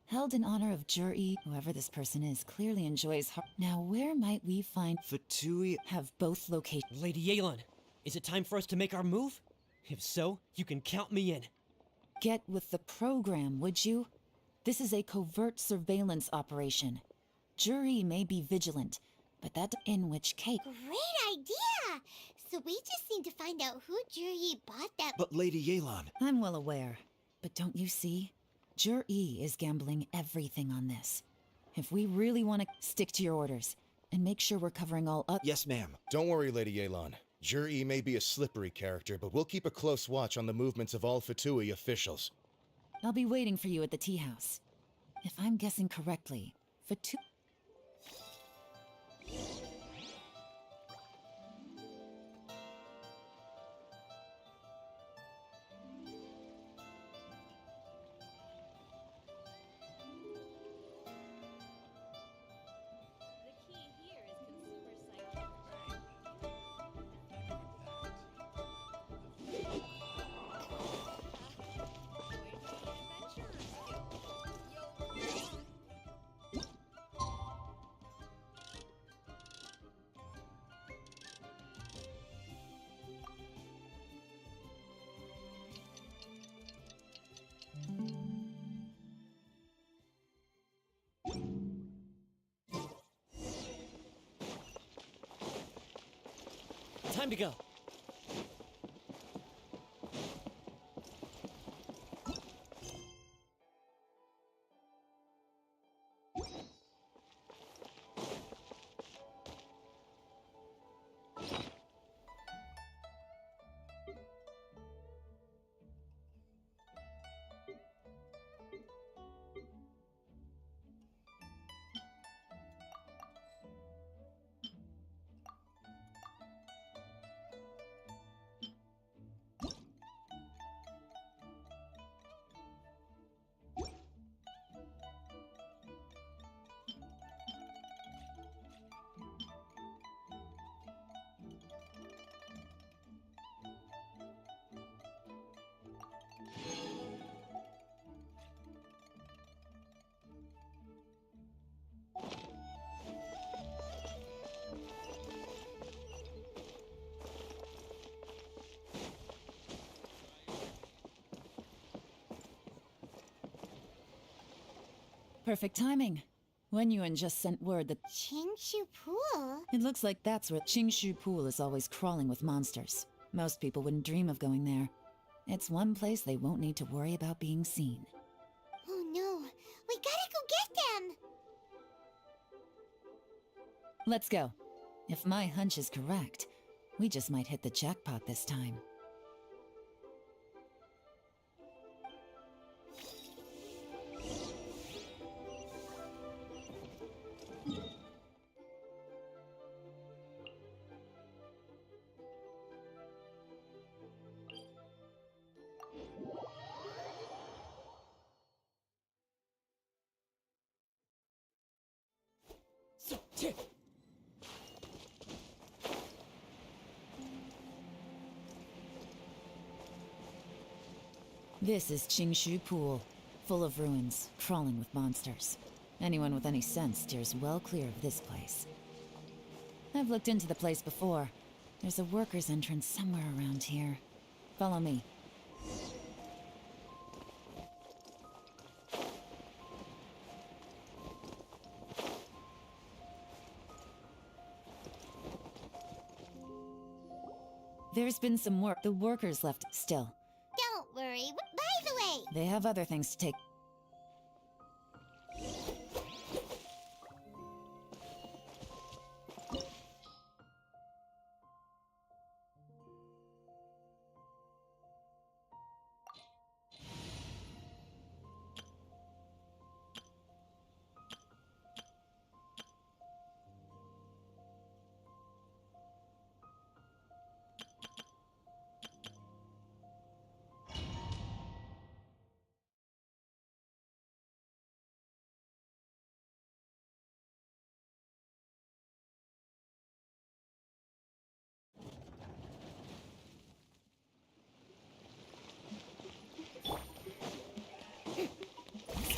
E: Held in honor of Zhi, whoever this person is, clearly enjoys... Now, where might we find...
M: Fatui...
E: Have both locations...
Q: Lady Yelan, is it time for us to make our move? If so, you can count me in.
E: Get with the program, would you? This is a covert surveillance operation. Zhi may be vigilant, but that... In which case...
R: Great idea! So we just need to find out who Zhi bought that...
M: But Lady Yelan...
E: I'm well aware. But don't you see? Zhi is gambling everything on this. If we really want to stick to your orders, and make sure we're covering all up...
M: Yes, ma'am.
B: Don't worry, Lady Yelan. Zhi may be a slippery character, but we'll keep a close watch on the movements of all Fatui officials.
E: I'll be waiting for you at the tea house. If I'm guessing correctly, Fatui...
Q: Time to go.
E: Perfect timing. Wen Yuan just sent word that
R: Qingshu Pool?
E: it looks like that's where Qingshu Pool is always crawling with monsters. Most people wouldn't dream of going there. It's one place they won't need to worry about being seen.
R: Oh no, we gotta go get them!
E: Let's go. If my hunch is correct, we just might hit the jackpot this time. This is Qingshu Pool, full of ruins, crawling with monsters. Anyone with any sense steers well clear of this place. I've looked into the place before. There's a worker's entrance somewhere around here. Follow me. There's been some work. The workers left still.
R: Don't worry. By the way,
E: They have other things to take.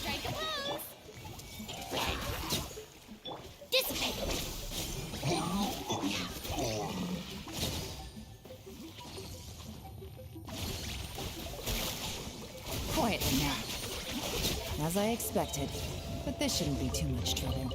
R: strike a pose! Dissipate!
E: Quietly now. As I expected, but this shouldn't be too much trouble.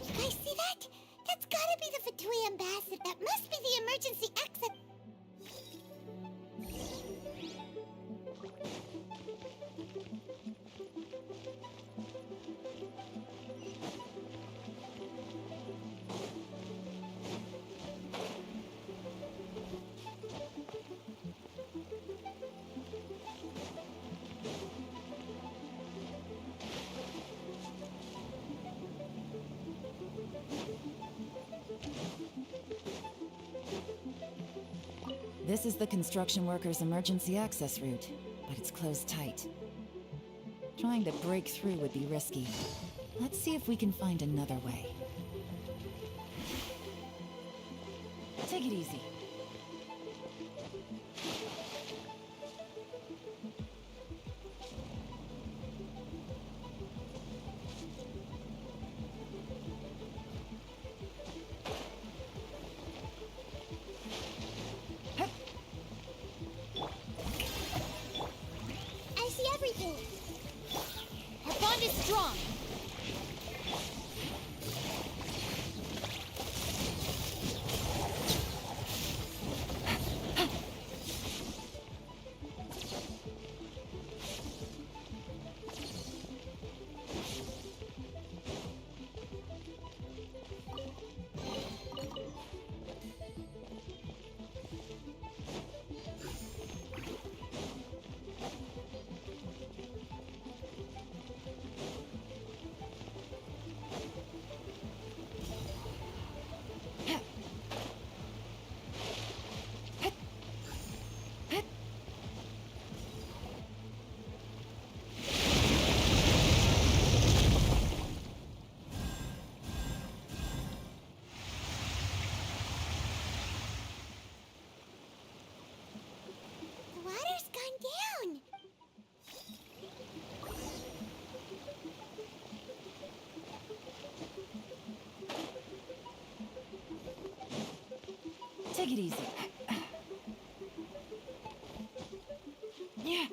R: You guys see that? That's gotta be the Fatui ambassador. That must be the emergency exit.
E: This is the construction workers' emergency access route, but it's closed tight. Trying to break through would be risky. Let's see if we can find another way. Take Take it easy.
R: I see everything. Our bond is strong. The water's gone down.
E: Take it easy. Yeah.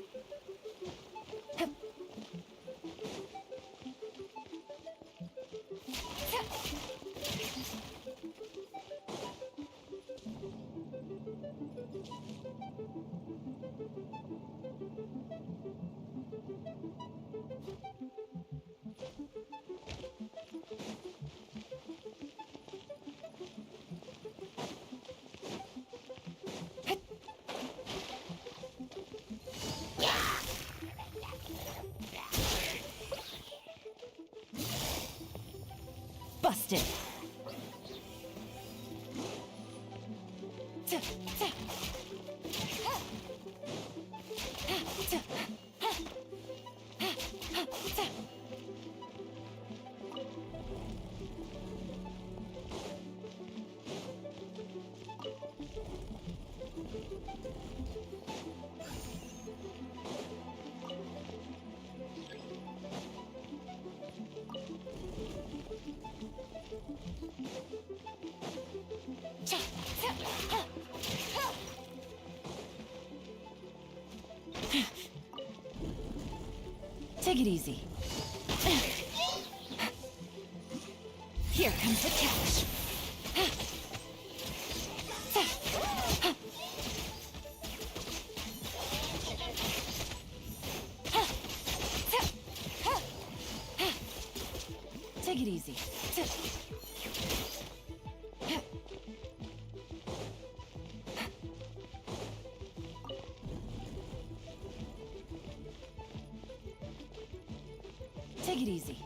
E: Busted. Take it easy. Here comes the catch. Take it easy. Take it easy.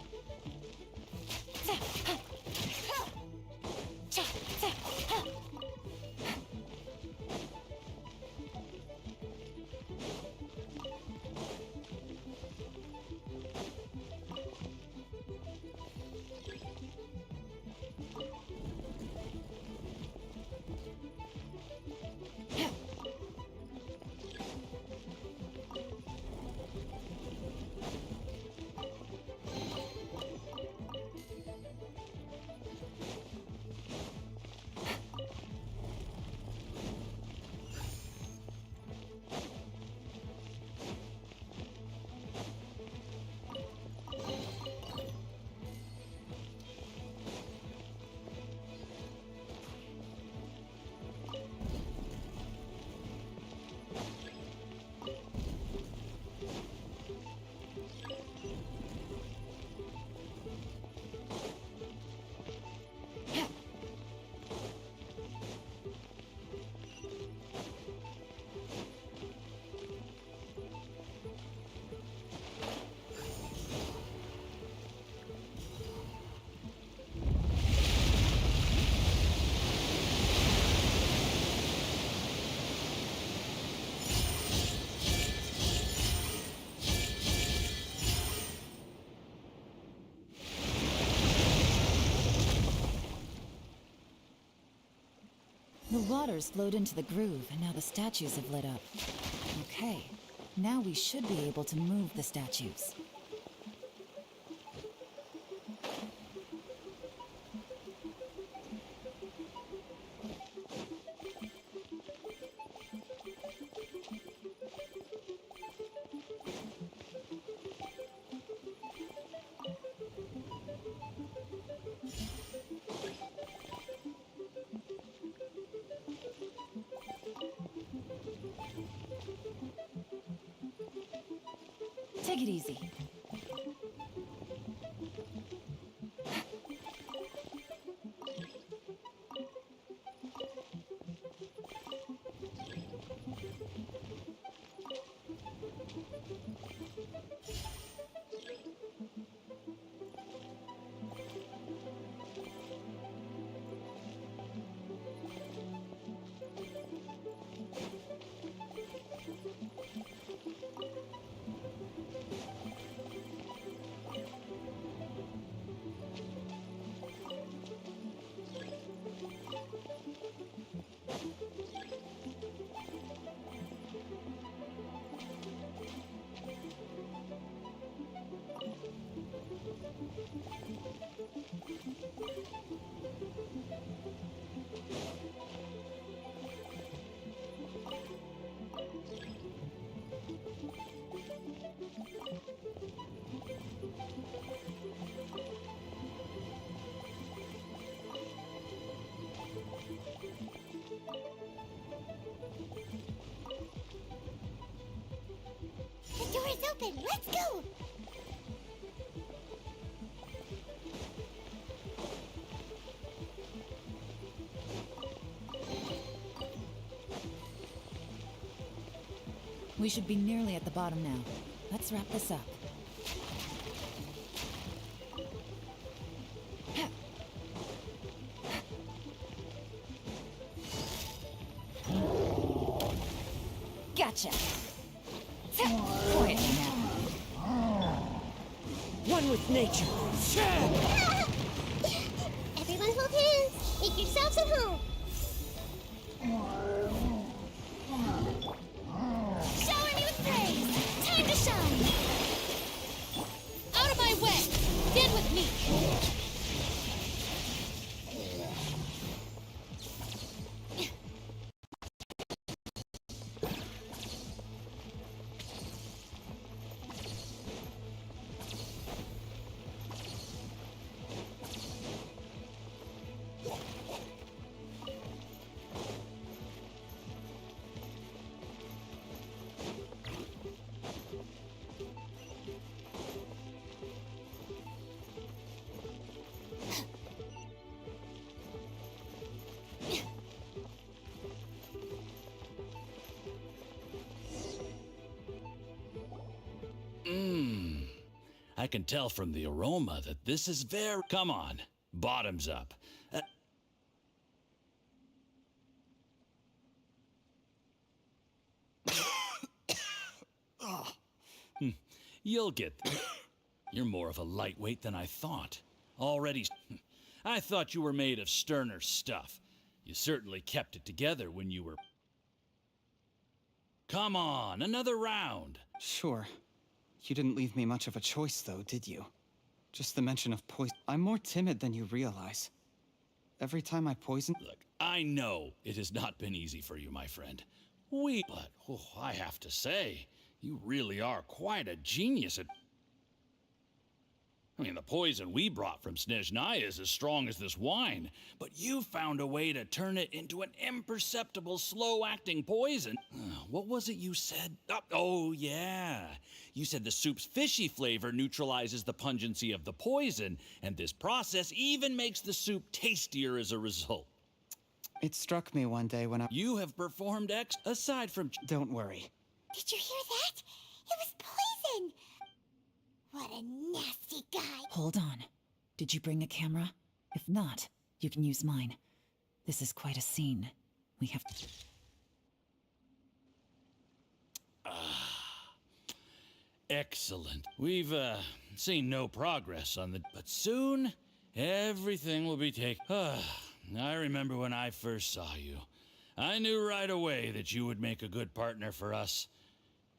E: The water's flowed into the groove, and now the statues have lit up. Okay, now we should be able to move the statues. Take it easy.
R: The door is open. Let's go.
E: We should be nearly at the bottom now. Let's wrap this up. Gotcha. Quiet now.
Q: One with nature.
R: Everyone hold hands. Make yourselves at home. Shower me with praise. Time to shine. Out of my way. Stand with me.
H: I can tell from the aroma that this is very... Come on, bottoms up. You'll get there. You're more of a lightweight than I thought. Already... I thought you were made of sterner stuff. You certainly kept it together when you were... Come on, another round.
J: Sure. You didn't leave me much of a choice, though, did you? Just the mention of poison. I'm more timid than you realize. Every time I poison...
H: Look, I know it has not been easy for you, my friend. But, I have to say, you really are quite a genius at... I mean, the poison we brought from Snezhnaya is as strong as this wine, but you found a way to turn it into an imperceptible, slow-acting poison. What was it you said? Oh, yeah. You said the soup's fishy flavor neutralizes the pungency of the poison, and this process even makes the soup tastier as a result.
J: It struck me one day when I...
H: You have performed aside from...
J: Don't worry.
R: Did you hear that? It was poison. What a nasty guy.
E: Hold on. Did you bring the camera? If not, you can use mine. This is quite a scene. We have to...
H: Excellent. We've, seen no progress on the... But soon, everything will be taken... I remember when I first saw you. I knew right away that you would make a good partner for us.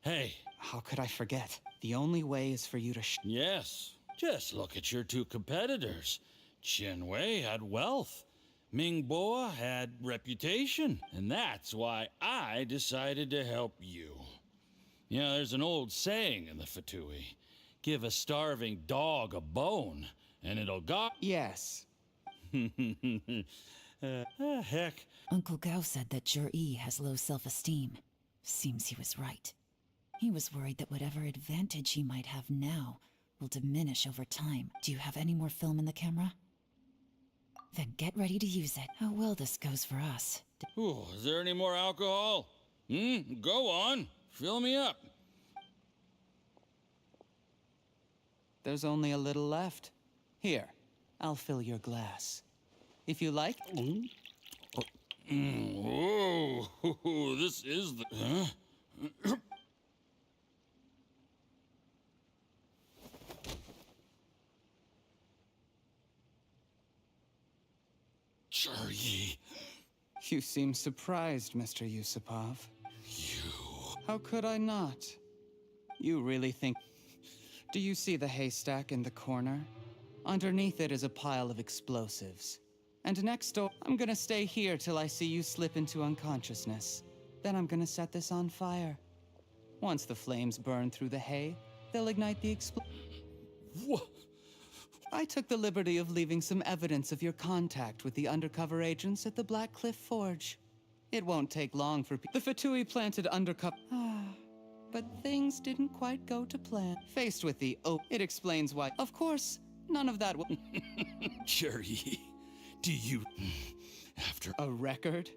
H: Hey.
J: How could I forget? The only way is for you to
H: Yes. Just look at your two competitors. Chen Wei had wealth. Ming Boa had reputation. And that's why I decided to help you. You know, there's an old saying in the Fatui. Give a starving dog a bone, and it'll go...
J: Yes.
H: Heck.
E: Uncle Gao said that Jur-E has low self-esteem. Seems he was right. He was worried that whatever advantage he might have now will diminish over time. Do you have any more film in the camera? Then get ready to use it. How well this goes for us.
H: Ooh, is there any more alcohol? Go on. Fill me up.
J: There's only a little left. Here, I'll fill your glass. If you like...
H: Whoa, this is the... Huh? Jur-E.
J: You seem surprised, Mr. Yusupov. How could I not? You really think... Do you see the haystack in the corner? Underneath it is a pile of explosives. And next door, I'm gonna stay here till I see you slip into unconsciousness. Then I'm gonna set this on fire. Once the flames burn through the hay, they'll ignite the
H: What?
J: I took the liberty of leaving some evidence of your contact with the undercover agents at the Black Cliff Forge. It won't take long for the Fatui planted undercover... But things didn't quite go to plan. Faced with the it explains why. Of course, none of that will...
H: Jur-E, do you... After...
J: A record?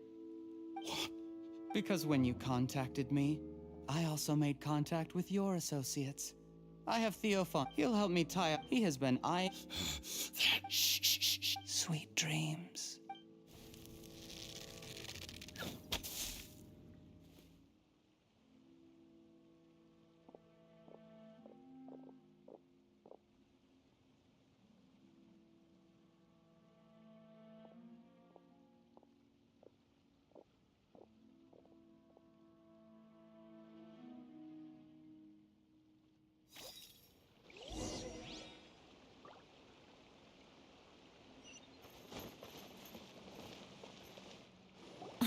H: What?
J: Because when you contacted me, I also made contact with your associates. I have Theophan. He'll help me tie up. He has been Sweet dreams.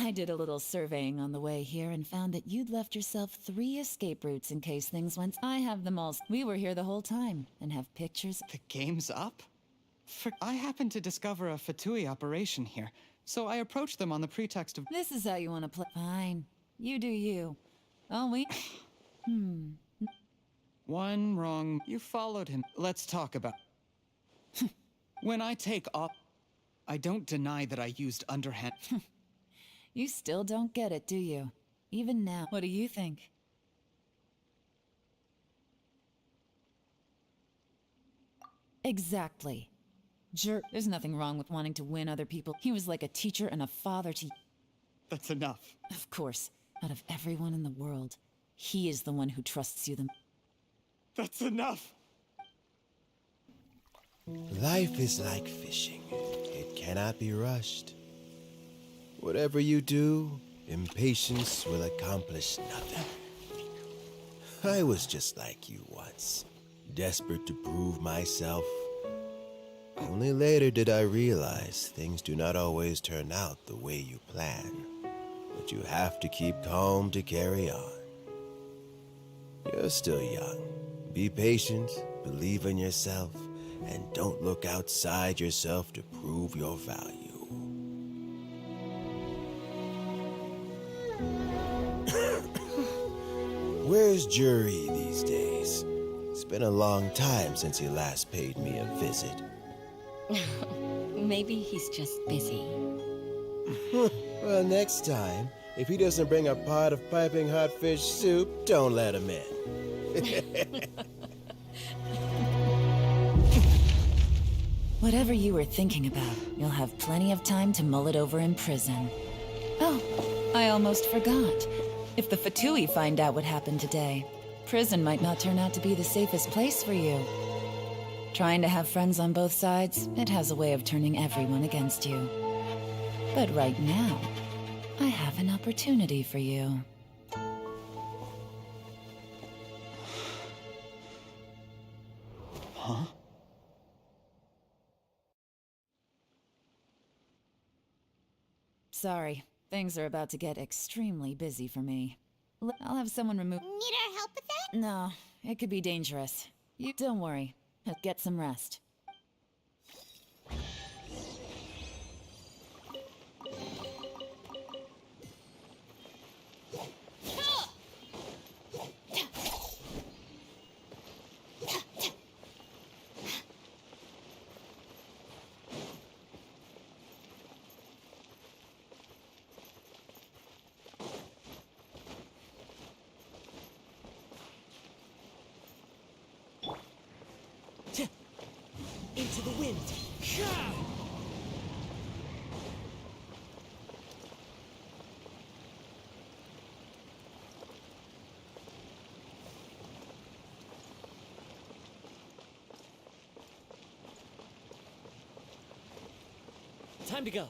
E: I did a little surveying on the way here and found that you'd left yourself 3 escape routes in case things went... I have them all. We were here the whole time and have pictures...
J: The game's up? I happened to discover a Fatui operation here, so I approached them on the pretext of...
E: This is how you want to play. Fine. You do you. Oh, we...
J: One wrong... You followed him. Let's talk about... When I take off... I don't deny that I used underhand...
E: You still don't get it, do you? Even now. What do you think? Exactly. There's nothing wrong with wanting to win other people. He was like a teacher and a father to...
J: That's enough.
E: Of course. Out of everyone in the world, he is the one who trusts you the...
J: That's enough!
P: Life is like fishing. It cannot be rushed. Whatever you do, impatience will accomplish nothing. I was just like you once, desperate to prove myself. Only later did I realize things do not always turn out the way you plan, but you have to keep calm to carry on. You're still young. Be patient, believe in yourself, and don't look outside yourself to prove your value. Where's Jur-E these days? It's been a long time since he last paid me a visit.
N: Maybe he's just busy.
P: Well, next time, if he doesn't bring a pot of piping hot fish soup, don't let him in.
E: Whatever you were thinking about, you'll have plenty of time to mull it over in prison. Oh, I almost forgot. If the Fatui find out what happened today, prison might not turn out to be the safest place for you. Trying to have friends on both sides, it has a way of turning everyone against you. But right now, I have an opportunity for you.
J: Huh?
E: Sorry, things are about to get extremely busy for me. I'll have someone remove—
R: Need our help with that?
E: No, it could be dangerous. You don't worry. Get some rest.
Q: Into the wind. Time to go.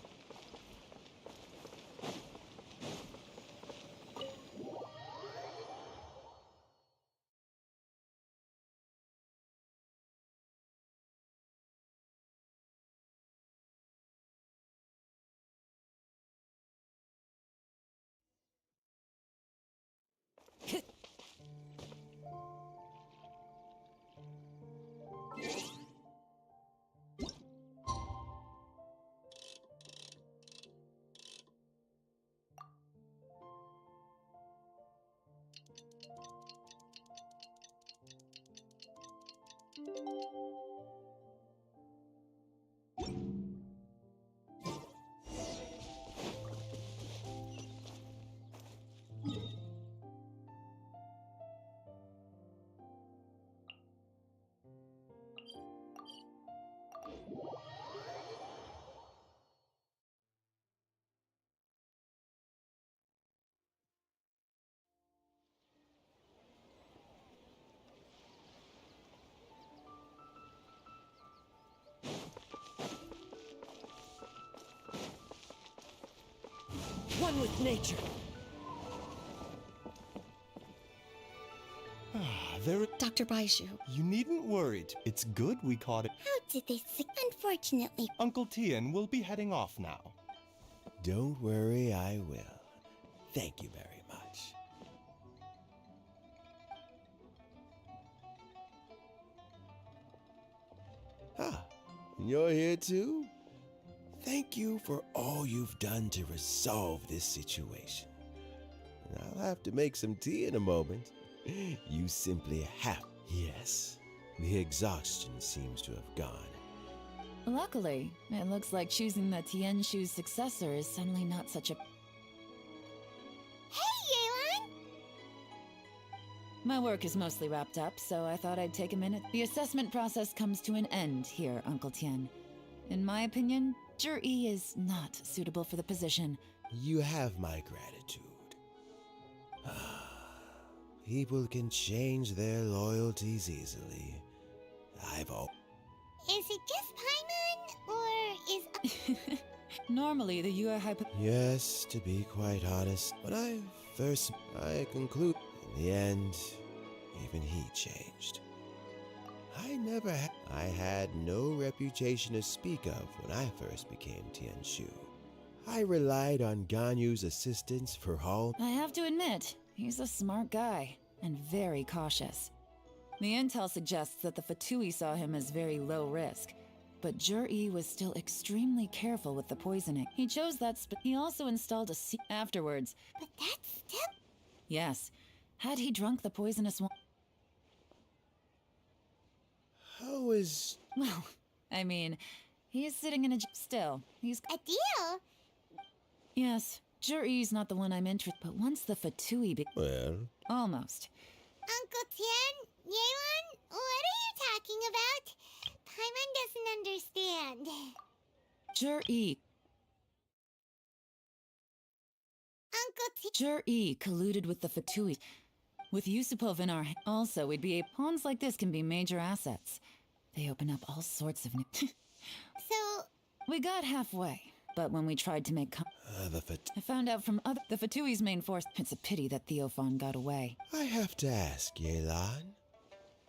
Q: One with nature.
L: Dr. Baishu.
V: You needn't worry. It's good we caught it.
R: How did they Unfortunately.
V: Uncle Tian will be heading off now.
P: Don't worry, I will. Thank you very much. Ah, you're here too? Thank you for all you've done to resolve this situation. I'll have to make some tea in a moment. You simply have. Yes, the exhaustion seems to have gone.
E: Luckily, it looks like choosing the Tianshu's successor is suddenly not such a—
R: Hey, Yelan!
E: My work is mostly wrapped up, so I thought I'd take a minute. The assessment process comes to an end here, Uncle Tian. In my opinion, Zhi is not suitable for the position.
P: You have my gratitude. People can change their loyalties easily.
R: Is it just Paimon, or is...
E: Normally, the Yue Hypo—
P: Yes, to be quite honest, when I conclude, in the end, even he changed. I had no reputation to speak of when I first became Tianshu. I relied on Ganyu's assistance for all—
E: I have to admit, he's a smart guy, and very cautious. The intel suggests that the Fatui saw him as very low risk, but Zhi was still extremely careful with the poisoning. He chose that he also installed a afterwards.
R: But that's still—
E: Yes. Had he drunk the poisonous one—
P: How is—
E: Well, I mean, he's sitting in a— Still, he's—
R: A deal?
E: Yes, Zhi's not the one I'm interested— But once the Fatui
P: Well—
E: Almost.
R: Uncle Tian, Yelan, what are you talking about? Paimon doesn't understand.
E: Zhi.
R: Uncle
E: Zhi colluded with the Fatui. With Yusupov in our— Also, we'd be— Pawns like this can be major assets. They open up all sorts of new—
R: So...
E: We got halfway. But when we tried to make I found out from the Fatui's main force. It's a pity that Theophan got away.
P: I have to ask, Yelan.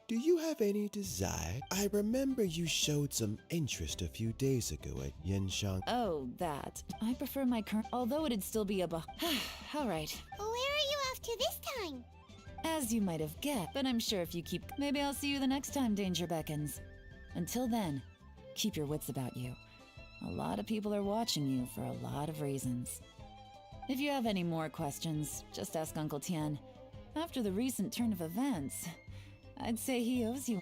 P: Do you have any desire? I remember you showed some interest a few days ago at Yenshang.
E: Oh, that. I prefer my current, although it'd still be a all right.
R: Where are you off to this time?
E: As you might have guessed, but I'm sure if you keep, maybe I'll see you the next time danger beckons. Until then, keep your wits about you. A lot of people are watching you for a lot of reasons. If you have any more questions, just ask Uncle Tian. After the recent turn of events, I'd say he owes you.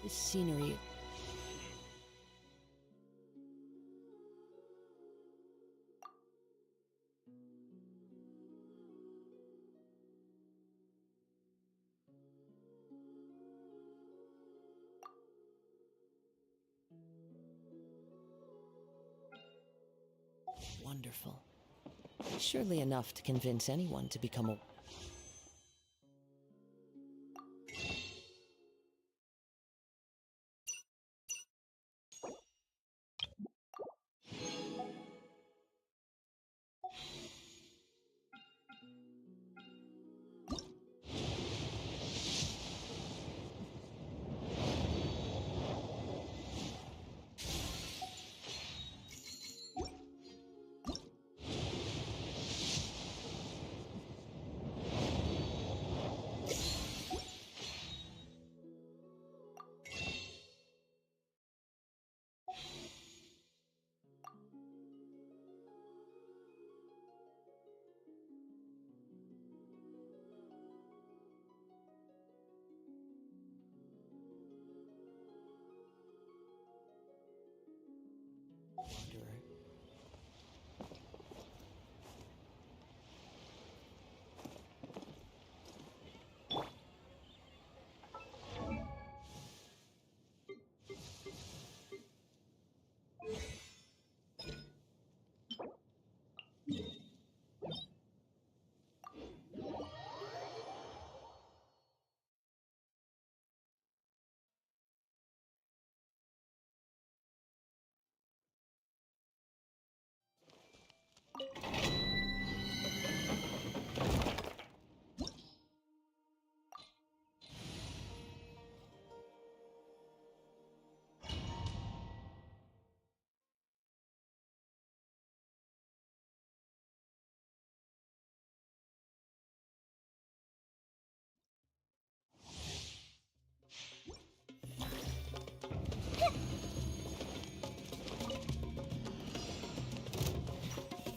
D: This scenery. Wonderful. Surely enough to convince anyone to become a...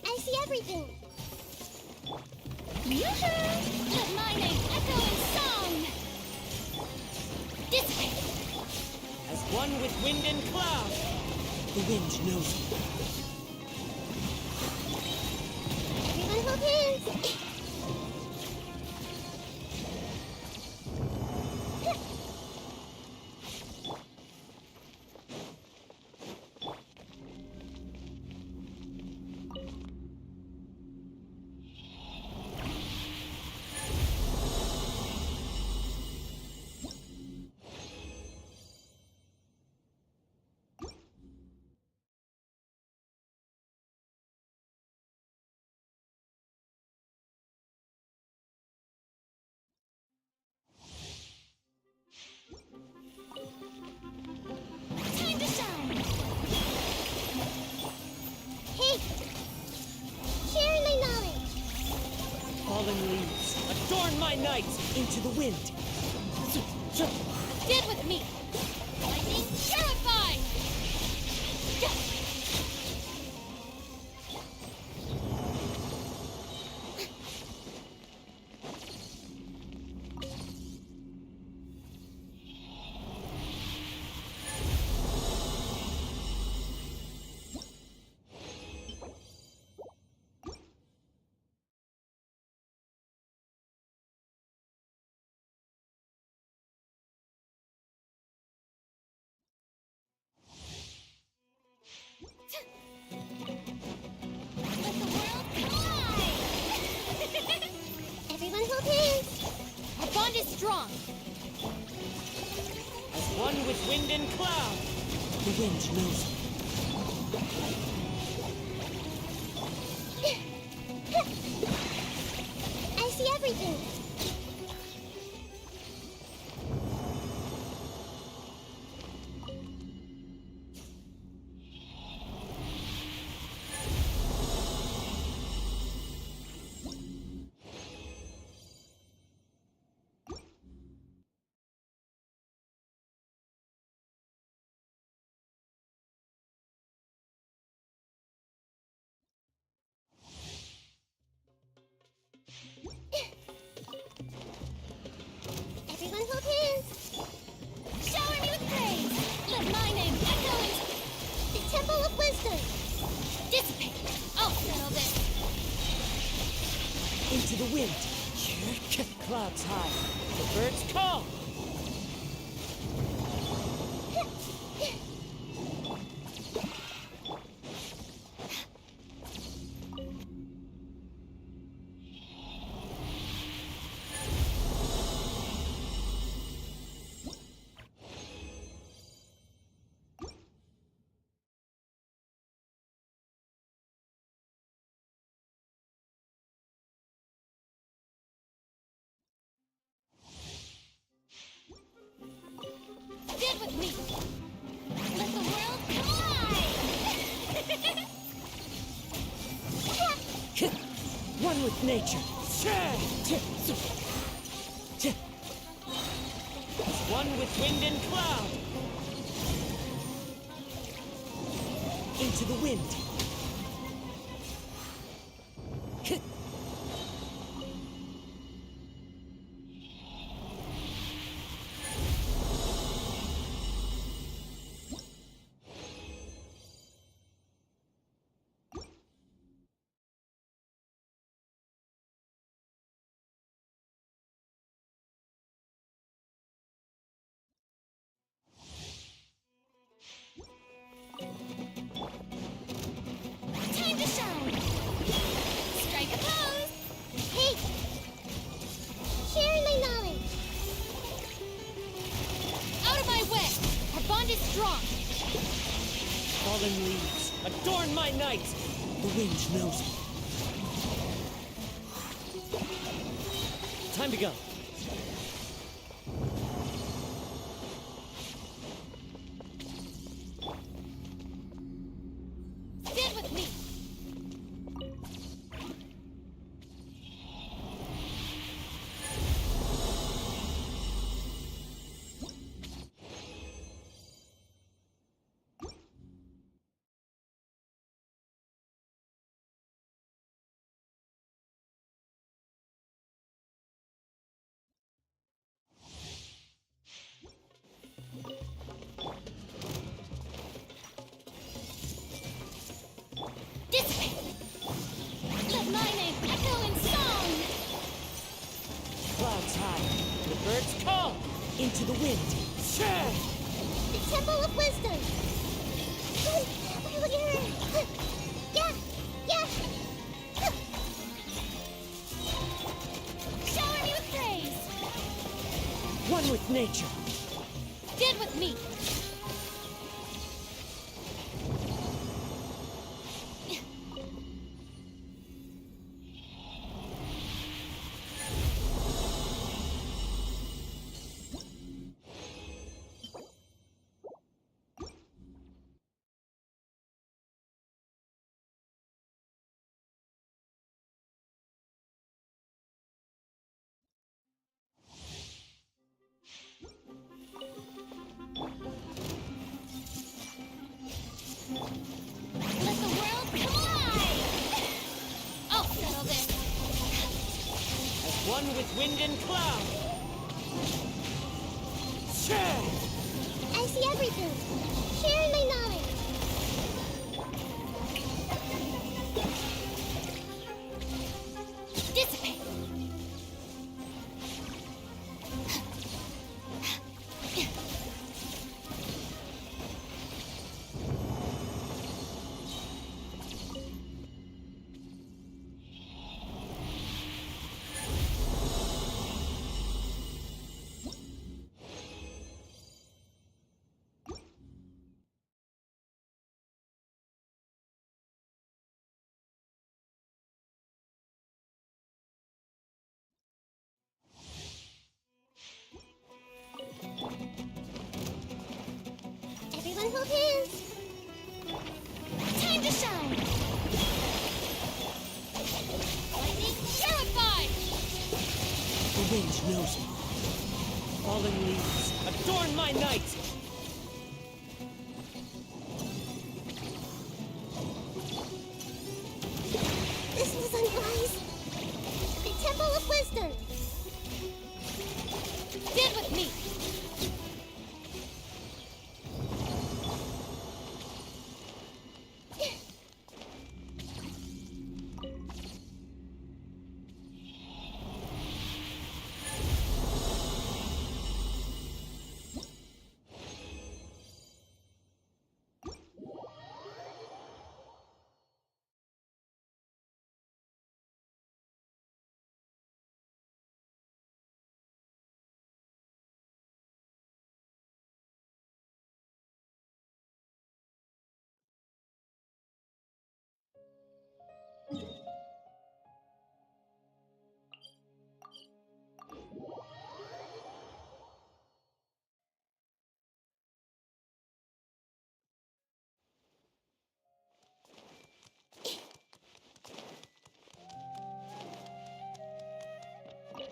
R: I see everything.
T: Yoo-hoo! Let my name echo in song! This way!
Q: As one with wind and cloud.
D: The wind knows me.
R: Everyone hold hands.
T: Time to shine!
R: Hey! Sharing my knowledge.
Q: Fallen leaves, adorn my night into the wind.
T: Get with me! Lightning purify! strong.
Q: As one with wind and cloud.
D: The wind knows me.
R: I see everything. Everyone hold hands.
T: Shower me with praise. Let my name echo in
R: The Temple of Wisdom.
T: dissipate. I'll settle this.
D: Into the wind.
Q: Clouds high. The birds call.
T: Stand with me. Let the world collide.
D: One with nature.
Q: One with wind and cloud.
D: Into the wind.
T: Time to shine. Strike a pose.
R: Hey! Sharing my knowledge.
T: Out of my way. Our bond is strong.
D: Fallen leaves.
Q: Adorn my night.
D: The wind knows me.
Q: Time to go.
T: Stand with me. Dissipate. Let my name echo in song.
Q: Clouds high. The birds call.
D: Into the wind.
R: The Temple of Wisdom. Yeah, yeah.
T: Shower me with praise.
D: One with nature.
T: Stand with me. Let the world collide. I'll settle this.
Q: As one with wind and cloud.
R: I see everything. Sharing my knowledge.
T: Dissipate.
R: everyone hold hands.
C: Time to shine!
R: Lightning purified!
Q: The wind knows me. Falling leaves, adorn my night!
R: This is unwise. The Temple of Wisdom.
T: Stand with me!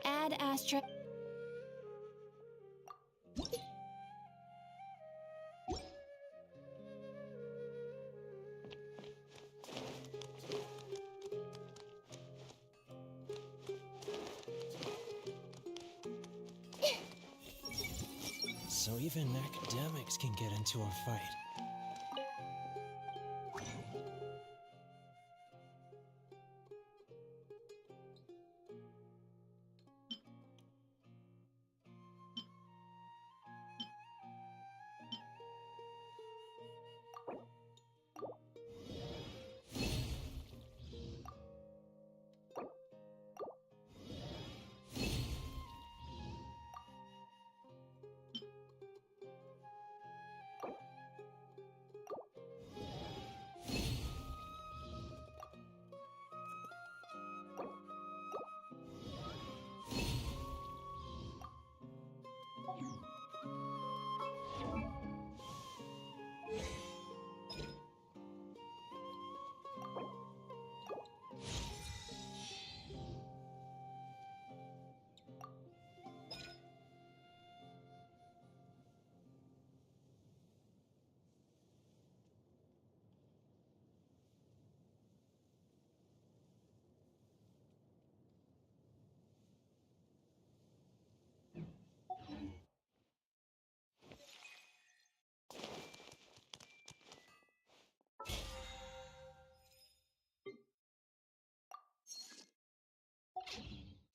E: Add Astra.
Q: So even academics can get into a fight.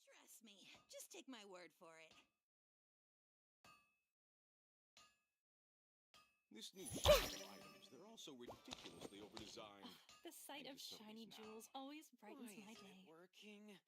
A: Trust me, just take my word for it.
F: This new items, they're also ridiculously overdesigned.
N: The sight of shiny jewels always brightens my day.
G: Working.